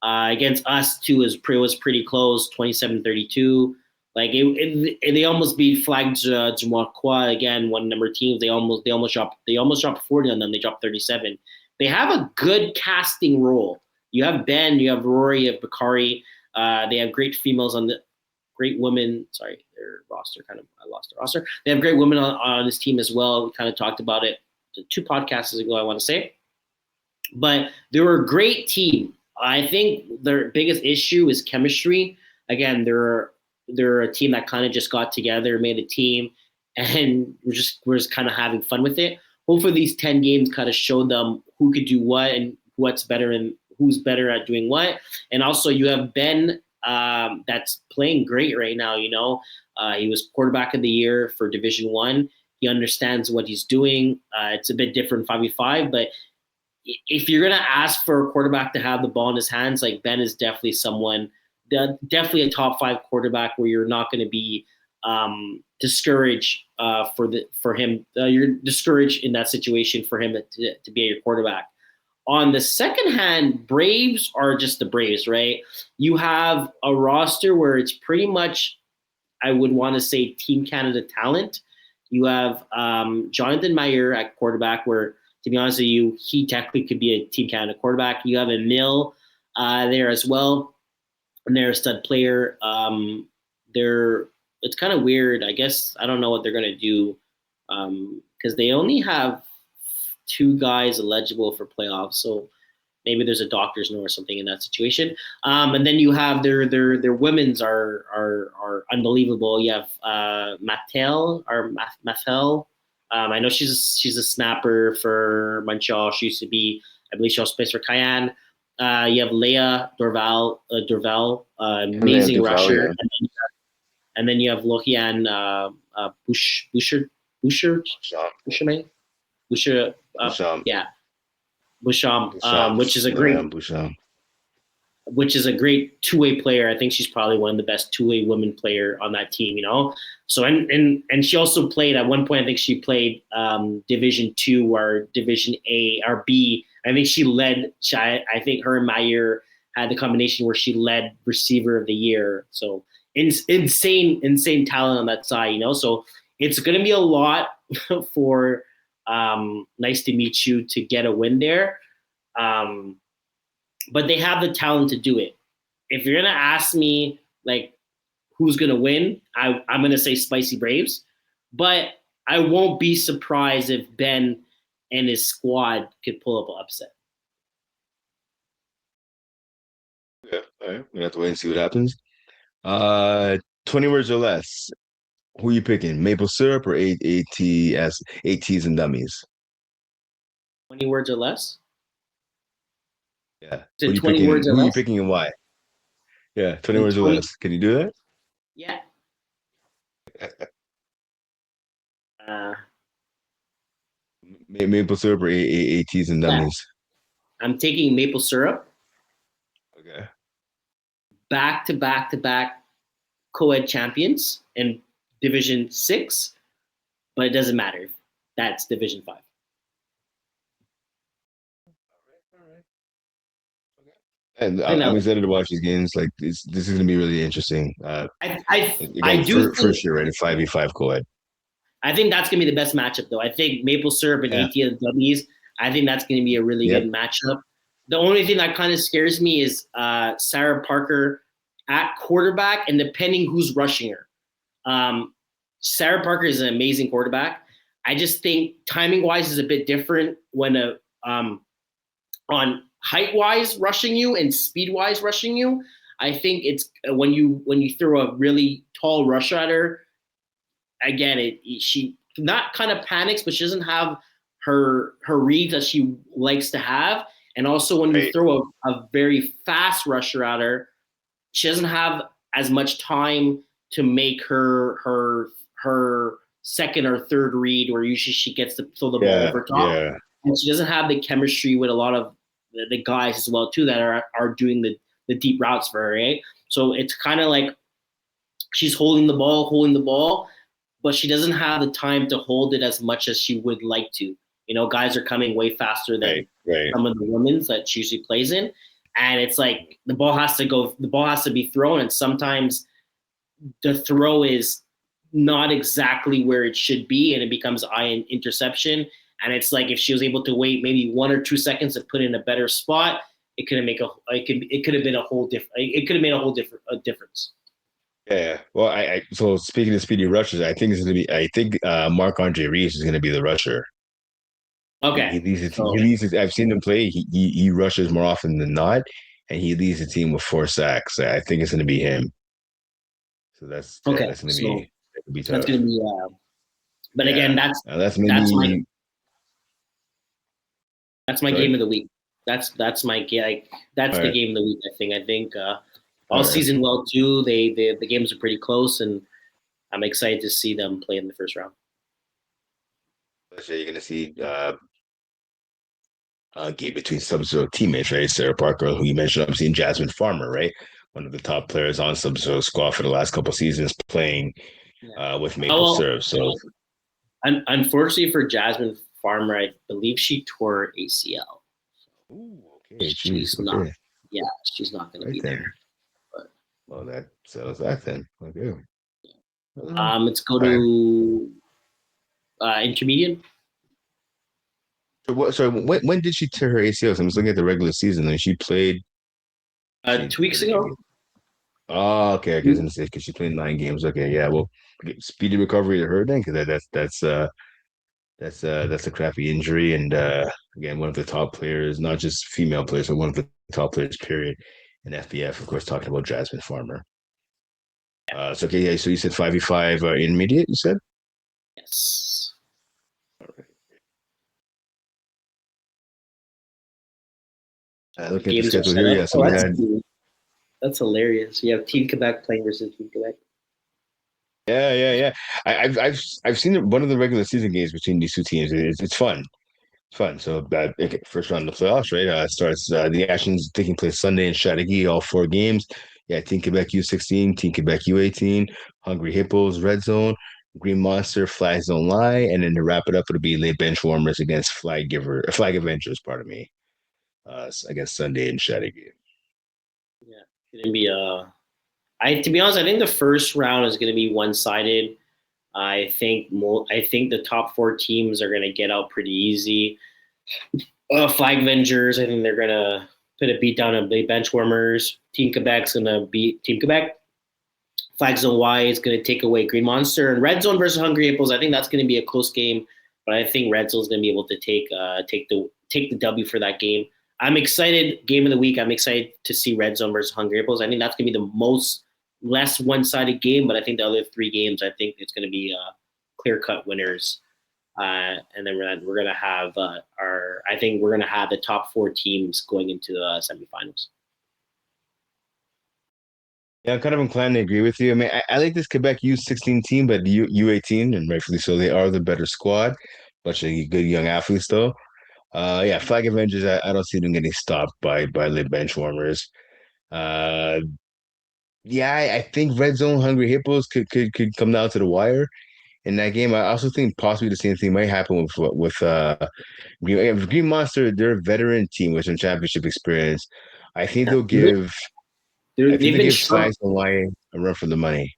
Against us too was pretty close, 27-32. Like they almost beat Flag Jumoqua again, one number teams. They almost dropped 40 on them. They dropped 37. They have a good casting role. You have Ben, you have Rory, you have Bakari. They have great females great women. Sorry, their roster I lost their roster. They have great women on this team as well. We kind of talked about it 2 podcasts ago, I want to say. But they were a great team. I think their biggest issue is chemistry. again, they're a team that kind of just got together, made a team, and we're just kind of having fun with it. Hopefully, these 10 games kind of show them who could do what and what's better and who's better at doing what. And also, you have Ben that's playing great right now. He was quarterback of the year for Division One. He understands what he's doing. It's a bit different 5v5, but if you're going to ask for a quarterback to have the ball in his hands, like Ben is definitely definitely a top 5 quarterback where you're not going to be discouraged for him. You're discouraged in that situation for him to be your quarterback. On the second hand, Braves are just the Braves, right? You have a roster where it's pretty much, I would want to say, Team Canada talent. You have Jonathan Mayer at quarterback, where, to be honest with you, he technically could be a Team Canada quarterback. You have Emil there as well, and they're a stud player. It's kind of weird. I guess I don't know what they're going to do because they only have 2 guys eligible for playoffs. So maybe there's a doctor's note or something in that situation. And then you have their women's are unbelievable. You have Mathel. I know she's a snapper for Montreal. She used to be, I believe, she also plays for Cayenne. You have Leah Dorval, amazing rusher. Yeah. And then you have Lohian Boucher, which is a great two-way player. I think she's probably one of the best two-way women player on that team, So and she also played at one point. I think she played Division 2 or Division A or B. I think she led. I think her and Mayer had the combination where she led receiver of the year. So insane talent on that side, So it's going to be a lot for Nice to Meet You to get a win there. But they have the talent to do it. If you're going to ask me, like, who's going to win, I'm going to say Spicy Braves. But I won't be surprised if Ben and his squad could pull up an upset. Yeah, all right. We're going to have to wait and see what happens. 20 words or less. Who are you picking? Maple syrup or ATs and dummies? 20 words or less? Yeah. Who are you picking and why? Yeah, 20 words or less. Can you do that? Yeah. Maple syrup or ATs and dummies? I'm taking maple syrup. Okay. Back to back co-ed champions in Division 6, but it doesn't matter. That's Division 5. And I'm excited to watch these games. Like this is going to be really interesting. I do for sure, right? A 5v5 co-ed. I think that's going to be the best matchup, though. I think maple syrup and ATWs. I think that's going to be a really good matchup. The only thing that kind of scares me is Sarah Parker at quarterback, and depending who's rushing her. Sarah Parker is an amazing quarterback. I just think timing-wise is a bit different when on height-wise rushing you and speed-wise rushing you. I think it's when you throw a really tall rusher at her. Again, she not kind of panics, but she doesn't have her reads that she likes to have. And also when you throw a very fast rusher at her, she doesn't have as much time to make her second or third read, where usually she gets to throw the ball over top. Yeah. And she doesn't have the chemistry with a lot of the guys as well too that are doing the deep routes for her, right? So it's kind of like she's holding the ball, but she doesn't have the time to hold it as much as she would like to. Guys are coming way faster than some of the women's that she usually plays in. And it's like the ball has to be thrown, and sometimes the throw is not exactly where it should be, and it becomes an interception. And it's like if she was able to wait maybe 1 or 2 seconds to put in a better spot, it could have made a whole difference. Yeah. Well, so speaking of speedy rushers, I think Marc-Andre Reese is going to be the rusher. Okay. He leads. I've seen him play. He rushes more often than not, and he leads the team with 4 sacks. I think it's going to be him. So that's Okay, that's gonna so be that's tough. gonna be. But Yeah, again, that's that's my maybe that's my sorry. game of the week. That's my that's All the right, game of the week. I think all all right. season well too. The games are pretty close, and I'm excited to see them play in the first round. So you're gonna see game between Sub-Zero teammates, right? Sarah Parker, who you mentioned, I'm seeing Jasmine Farmer, right? One of the top players on Sub-Zero squad for the last couple of seasons, playing Yeah. with Maple Oh Syrup. So, unfortunately for Jasmine Farmer, I believe she tore ACL. ooh, okay, geez, She's not. okay, Yeah, she's not going to right be then. there. But Well, that settles that then. Okay. let's go All right. to intermediate. So what? So when did she tear her ACL? So I was looking at the regular season, and she played. She 2 weeks played any ago. game? Oh, okay. I was gonna say because she played 9 games. Okay, yeah. Well, speedy recovery to her then, because that's a crappy injury, and again, one of the top players, not just female players, but one of the top players, period, in FPF. Of course, talking about Jasmine Farmer. So okay, yeah. So you said 5v5 intermediate. You said. Yes. Looking at the Games are schedule set here, up. yeah. So Oh, we that's had cool. That's hilarious. You have Team Quebec playing versus Team Quebec. yeah. I've seen one of the regular season games between these two teams. It's fun. Fun. So okay, first round of the playoffs, right? Starts the action's taking place Sunday in Chateauguay, all 4 games. Yeah, Team Quebec U16, Team Quebec U18, Hungry Hippos, Red Zone, Green Monster, Flag Zone Lie, and then to wrap it up, it'll be late bench warmers against Flag Avengers, pardon me. Against Sunday in Chateauguay. Yeah, it's gonna be I to be honest, I think the first round is gonna be one sided. I think the top four teams are gonna get out pretty easy. Flag Avengers, I think they're gonna put a beat down on the bench warmers. Team Quebec's gonna beat Team Quebec. Flag Zone Y is gonna take away Green Monster and Red Zone versus Hungry Hippos. I think that's gonna be a close game, but I think Red Zone's gonna be able to take the W for that game. I'm excited. Game of the week. I'm excited to see Red Zone versus Hungry Hippos. I think that's gonna be the most less one-sided game, but I think the other 3 games, I think it's gonna be clear-cut winners. And then we're gonna have I think we're gonna have the top 4 teams going into the semifinals. Yeah, I'm kind of inclined to agree with you. I mean, I like this Quebec U16 team, but U18, and rightfully so, they are the better squad. Bunch of good young athletes, though. Yeah, Flag Avengers, I don't see them getting stopped by the bench warmers. Uh, yeah, I think Red Zone Hungry Hippos could come down to the wire in that game. I also think possibly the same thing might happen with Green Monster. They're a veteran team with some championship experience. I think Yeah. they'll give I think They've they'll been give struggling. Flags and Lion a run for the money.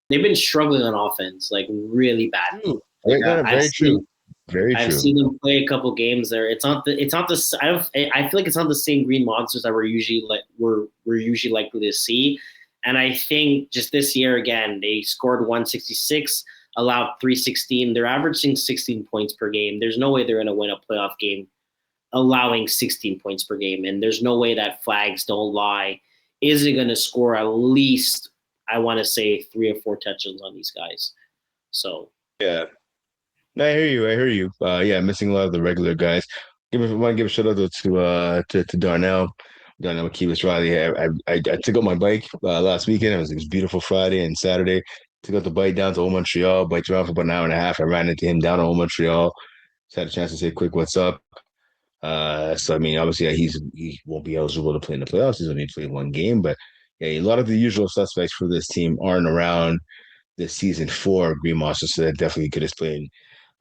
They've been struggling on offense, like really badly. True. Like Right, no, no, very true. Very I've true. seen them play a couple games there. It's not the. I feel like it's not the same Green Monsters that we're usually likely to see. And I think just this year again, they scored 166, allowed 316. They're averaging 16 points per game. There's no way they're going to win a playoff game allowing 16 points per game. And there's no way that Flags don't lie isn't going to score at least, I want to say, 3 or 4 touchdowns on these guys. So, Yeah. No, I hear you. I hear you. Yeah, missing a lot of the regular guys. Want to give a shout out though to Darnell. Darnell Kibis Riley. I took out my bike last weekend. It was a beautiful Friday and Saturday. Took out the bike down to Old Montreal. Biked around for about an hour and a half. I ran into him down in Old Montreal. Just had a chance to say quick what's up. So I mean, obviously, he won't be eligible to play in the playoffs. He's only played 1 game, but yeah, a lot of the usual suspects for this team aren't around this season for Green Monster, so that definitely could explain,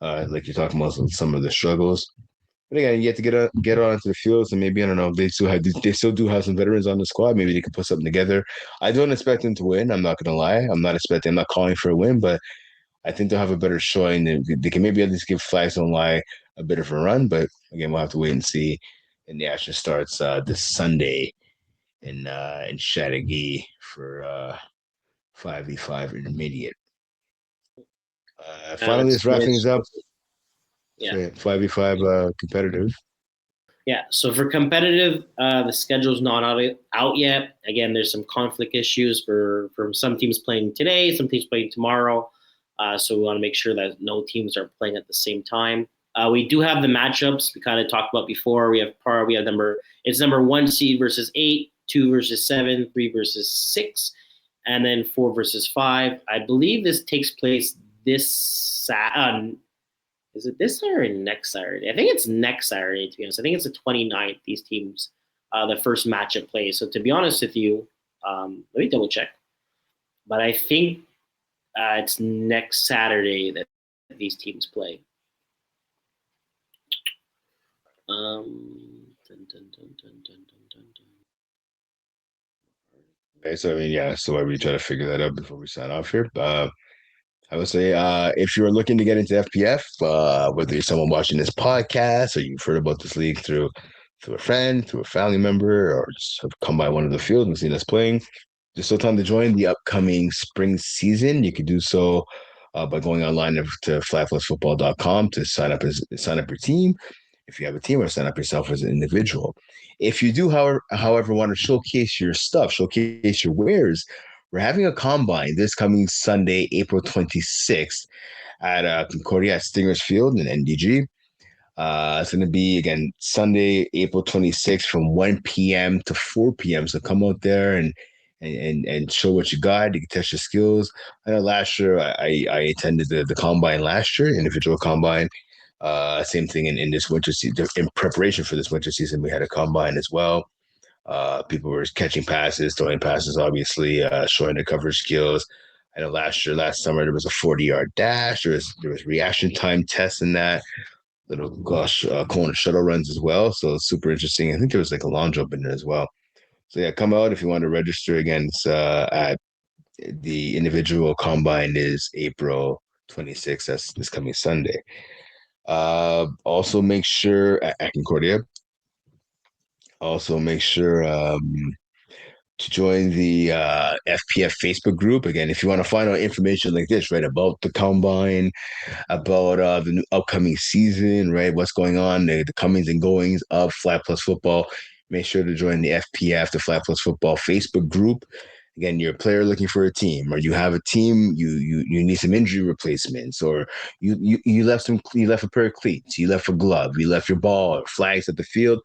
like you're talking about, some of the struggles. But again, you have to get on into the fields, and maybe I don't know. They still do have some veterans on the squad. Maybe they could put something together. I don't expect them to win. I'm not gonna lie. I'm not calling for a win, but I think they'll have a better showing. They can maybe at least give Flags Don't Lie a bit of a run, but again, we'll have to wait and see. And the action starts this Sunday in Chateauguay for 5v5 intermediate. Finally, it's let's wrap things up. yeah. 5v5 competitive. Yeah, so for competitive, the schedule's not out yet. Again, there's some conflict issues for some teams playing today, some teams playing tomorrow. So we want to make sure that no teams are playing at the same time. We do have the matchups we kind of talked about before. We have number 1 seed versus 8, 2 versus 7, 3 versus 6, and then 4 versus 5. I believe this takes place this is it this Saturday or next Saturday? I think it's next Saturday, to be honest. I think it's the 29th, these teams, the first matchup plays. So to be honest with you, let me double check. But I think it's next Saturday that these teams play. Okay, so I mean, yeah, so we try to figure that out before we sign off here. I would say if you're looking to get into FPF, whether you're someone watching this podcast or you've heard about this league through a friend, through a family member, or just have come by one of the fields and seen us playing, there's still time to join the upcoming spring season. You can do so by going online to FlagPlusFootball.com to sign up your team if you have a team, or sign up yourself as an individual. If you do, however, want to showcase your stuff, showcase your wares, we're having a combine this coming Sunday, April 26th at Concordia at Stingers Field in NDG. It's going to be, again, Sunday, April 26th from 1 p.m. to 4 p.m. So come out there and show what you got. You can test your skills. I know last year I attended the combine last year, individual combine. Same thing in this winter season. In preparation for this winter season, we had a combine as well. People were catching passes, throwing passes, obviously, showing their coverage skills. I know last summer, there was a 40-yard dash. There was reaction time tests in that. Little corner shuttle runs as well. So it's super interesting. I think there was like a long jump in there as well. So yeah, come out if you want to register. Again, it's at the individual combine is April 26th. That's this coming Sunday. Also make sure at Concordia. Also make sure to join the FPF Facebook group. Again, if you want to find out information like this, right, about the combine, about the new upcoming season, right, what's going on, the comings and goings of FlagPlus Football, make sure to join the FPF, the FlagPlus Football Facebook group. Again, you're a player looking for a team, or you have a team, you need some injury replacements, or you left a pair of cleats, you left a glove, you left your ball or flags at the field.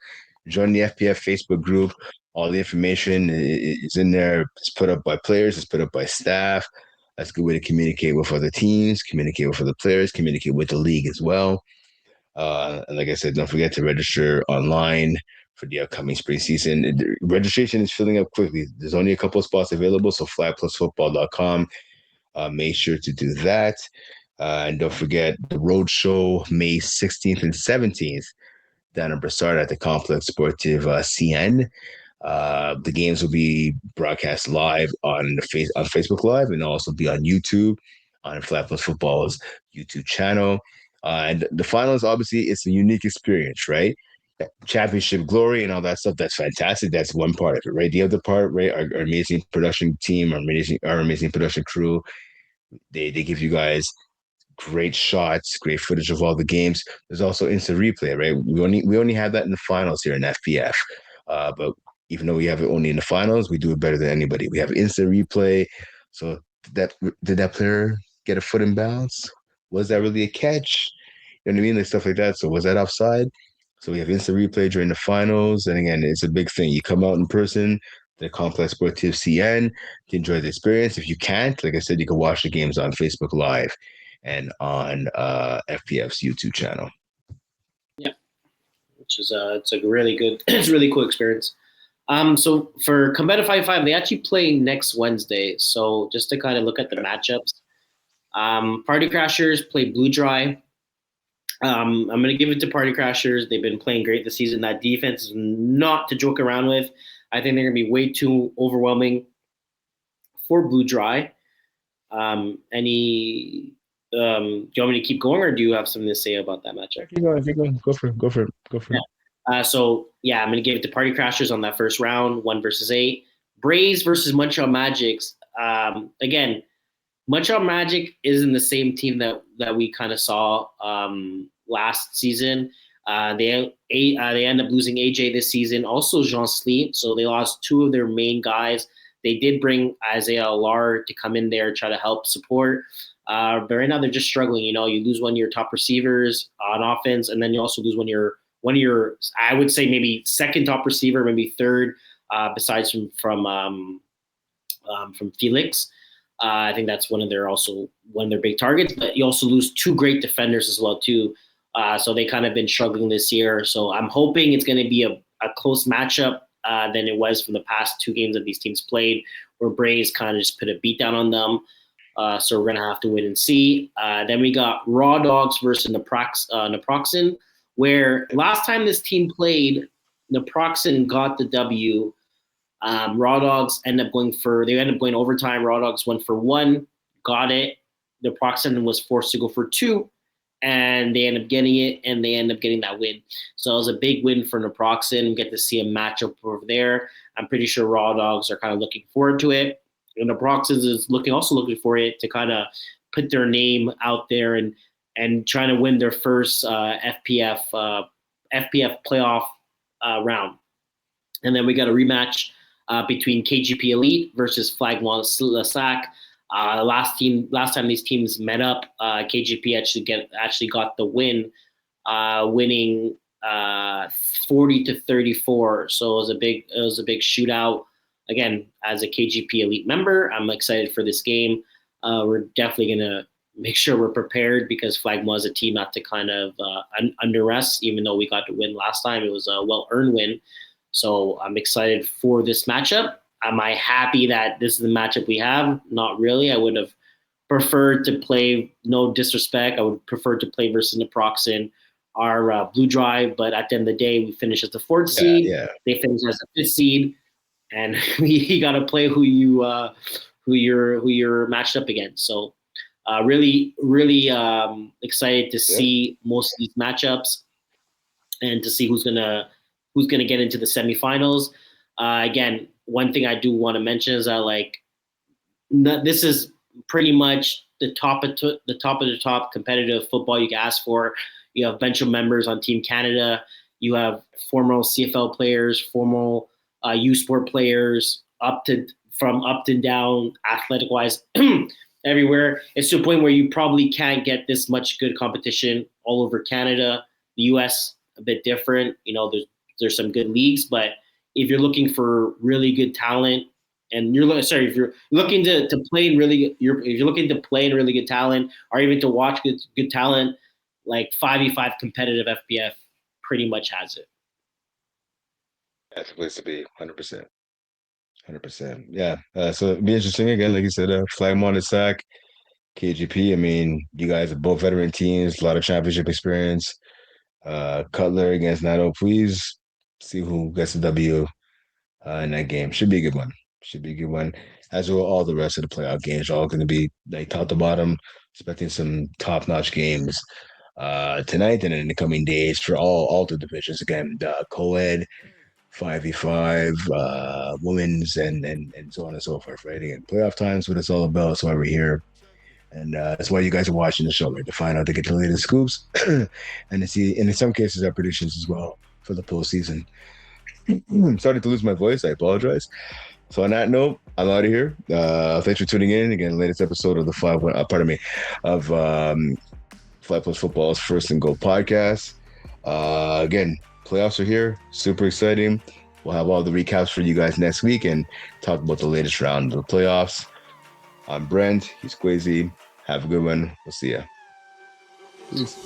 Join the FPF Facebook group. All the information is in there. It's put up by players. It's put up by staff. That's a good way to communicate with other teams, communicate with other players, communicate with the league as well. And like I said, don't forget to register online for the upcoming spring season. Registration is filling up quickly. There's only a couple of spots available, so FlagPlusFootball.com. Make sure to do that. And don't forget the road show May 16th and 17th down in Brossard at the Complex Sportive CN. The games will be broadcast live on Facebook Live, and also be on YouTube on FlagPlus Football's YouTube channel. And the finals, obviously, it's a unique experience, right? Championship glory and all that stuff. That's fantastic. That's one part of it, right? The other part, right? Our amazing production team, our amazing production crew. They give you guys great shots, great footage of all the games. There's also instant replay, right? We only have that in the finals here in FPF, but even though we have it only in the finals, we do it better than anybody. We have instant replay. So did that player get a foot in bounds? Was that really a catch? You know what I mean? Like stuff like that. So was that offside? So we have instant replay during the finals. And again, it's a big thing. You come out in person, the Complex Sportive CN, to enjoy the experience. If you can't, like I said, you can watch the games on Facebook Live and on FPF's YouTube channel. Yeah, which is it's a really good, it's a really cool experience. So for Competitive 5-5, they actually play next Wednesday. So just to kind of look at the matchups, Party Crashers play Blue Dry. I'm going to give it to Party Crashers. They've been playing great this season. That defense is not to joke around with. I think they're going to be way too overwhelming for Blue Dry. Do you want me to keep going, or do you have something to say about that matchup? Keep going. Go for it. Yeah. I'm going to give it to Party Crashers on that first round, 1 versus 8. Braves versus Montreal Magics. Again, Montreal Magic isn't the same team that we kind of saw last season. They end up losing AJ this season, also Jean Sleep. So they lost two of their main guys. They did bring Isaiah Alar to come in there, try to help support. But right now they're just struggling. You lose one of your top receivers on offense, and then you also lose one of your I would say maybe second top receiver, maybe third, besides from Felix. I think that's one of their big targets. But you also lose two great defenders as well too. So they kind of been struggling this year. So I'm hoping it's going to be a close matchup than it was from the past two games that these teams played, where Braves kind of just put a beat down on them. So we're going to have to wait and see. Then we got Raw Dogs versus Naproxen, where last time this team played, Naproxen got the W. Raw Dogs end up going overtime. Raw Dogs went for one, got it. Naproxen was forced to go for two, and they end up getting it, and they end up getting that win. So it was a big win for Naproxen. We get to see a matchup over there. I'm pretty sure Raw Dogs are kind of looking forward to it. And Naproxen is also looking for it to kind of put their name out there and trying to win their first FPF playoff round. And then we got a rematch between KGP Elite versus FlagPlus Football. Last time these teams met up, KGP actually got the win, winning 40-34. So it was a big shootout. Again, as a KGP Elite member, I'm excited for this game. We're definitely gonna make sure we're prepared because Flagma is a team not to kind of under-rest. Even though we got to win last time, it was a well-earned win. So I'm excited for this matchup. Am I happy that this is the matchup we have? Not really. I would have preferred to play, no disrespect, I would prefer to play versus Naproxen, our Blue Drive. But at the end of the day, we finished as the fourth seed. Yeah. They finished as the fifth seed. And you got to play who you're matched up against. So really excited to see most of these matchups and to see who's gonna get into the semifinals. Again, one thing I do want to mention is that this is pretty much the top of the top competitive football you can ask for. You have bench of members on Team Canada. You have former CFL players, former U Sport players, up and down, athletic wise, everywhere. It's to a point where you probably can't get this much good competition all over Canada. The US a bit different. There's some good leagues, but if you're looking for really good talent, and if you're looking to play in if you're looking to play in really good talent, or even to watch good talent, like 5v5 competitive FPF pretty much has it. That's the place to be, 100%. 100%. Yeah. So it'd be interesting again, like you said, Flagma on the sack, KGP. I mean, you guys are both veteran teams, a lot of championship experience. Cutler against Nato. Please see who gets the W in that game. Should be a good one. As will all the rest of the playoff games. All going to be top to bottom. Expecting some top-notch games tonight and in the coming days for all the divisions. Again, co-ed, 5v5, women's, and so on and so forth. Right? Again, playoff time's what it's all about. That's why we're here. And that's why you guys are watching the show, right? To find out, to get the latest scoops, and to see, and in some cases, our predictions as well for the postseason. I'm starting to lose my voice. I apologize. So on that note, I'm out of here. Thanks for tuning in again. Latest episode of the FlagPlus Football's First and Goal podcast. Again, playoffs are here. Super exciting. We'll have all the recaps for you guys next week and talk about the latest round of the playoffs. I'm Brent. He's Quaysie. Have a good one. We'll see ya. Peace.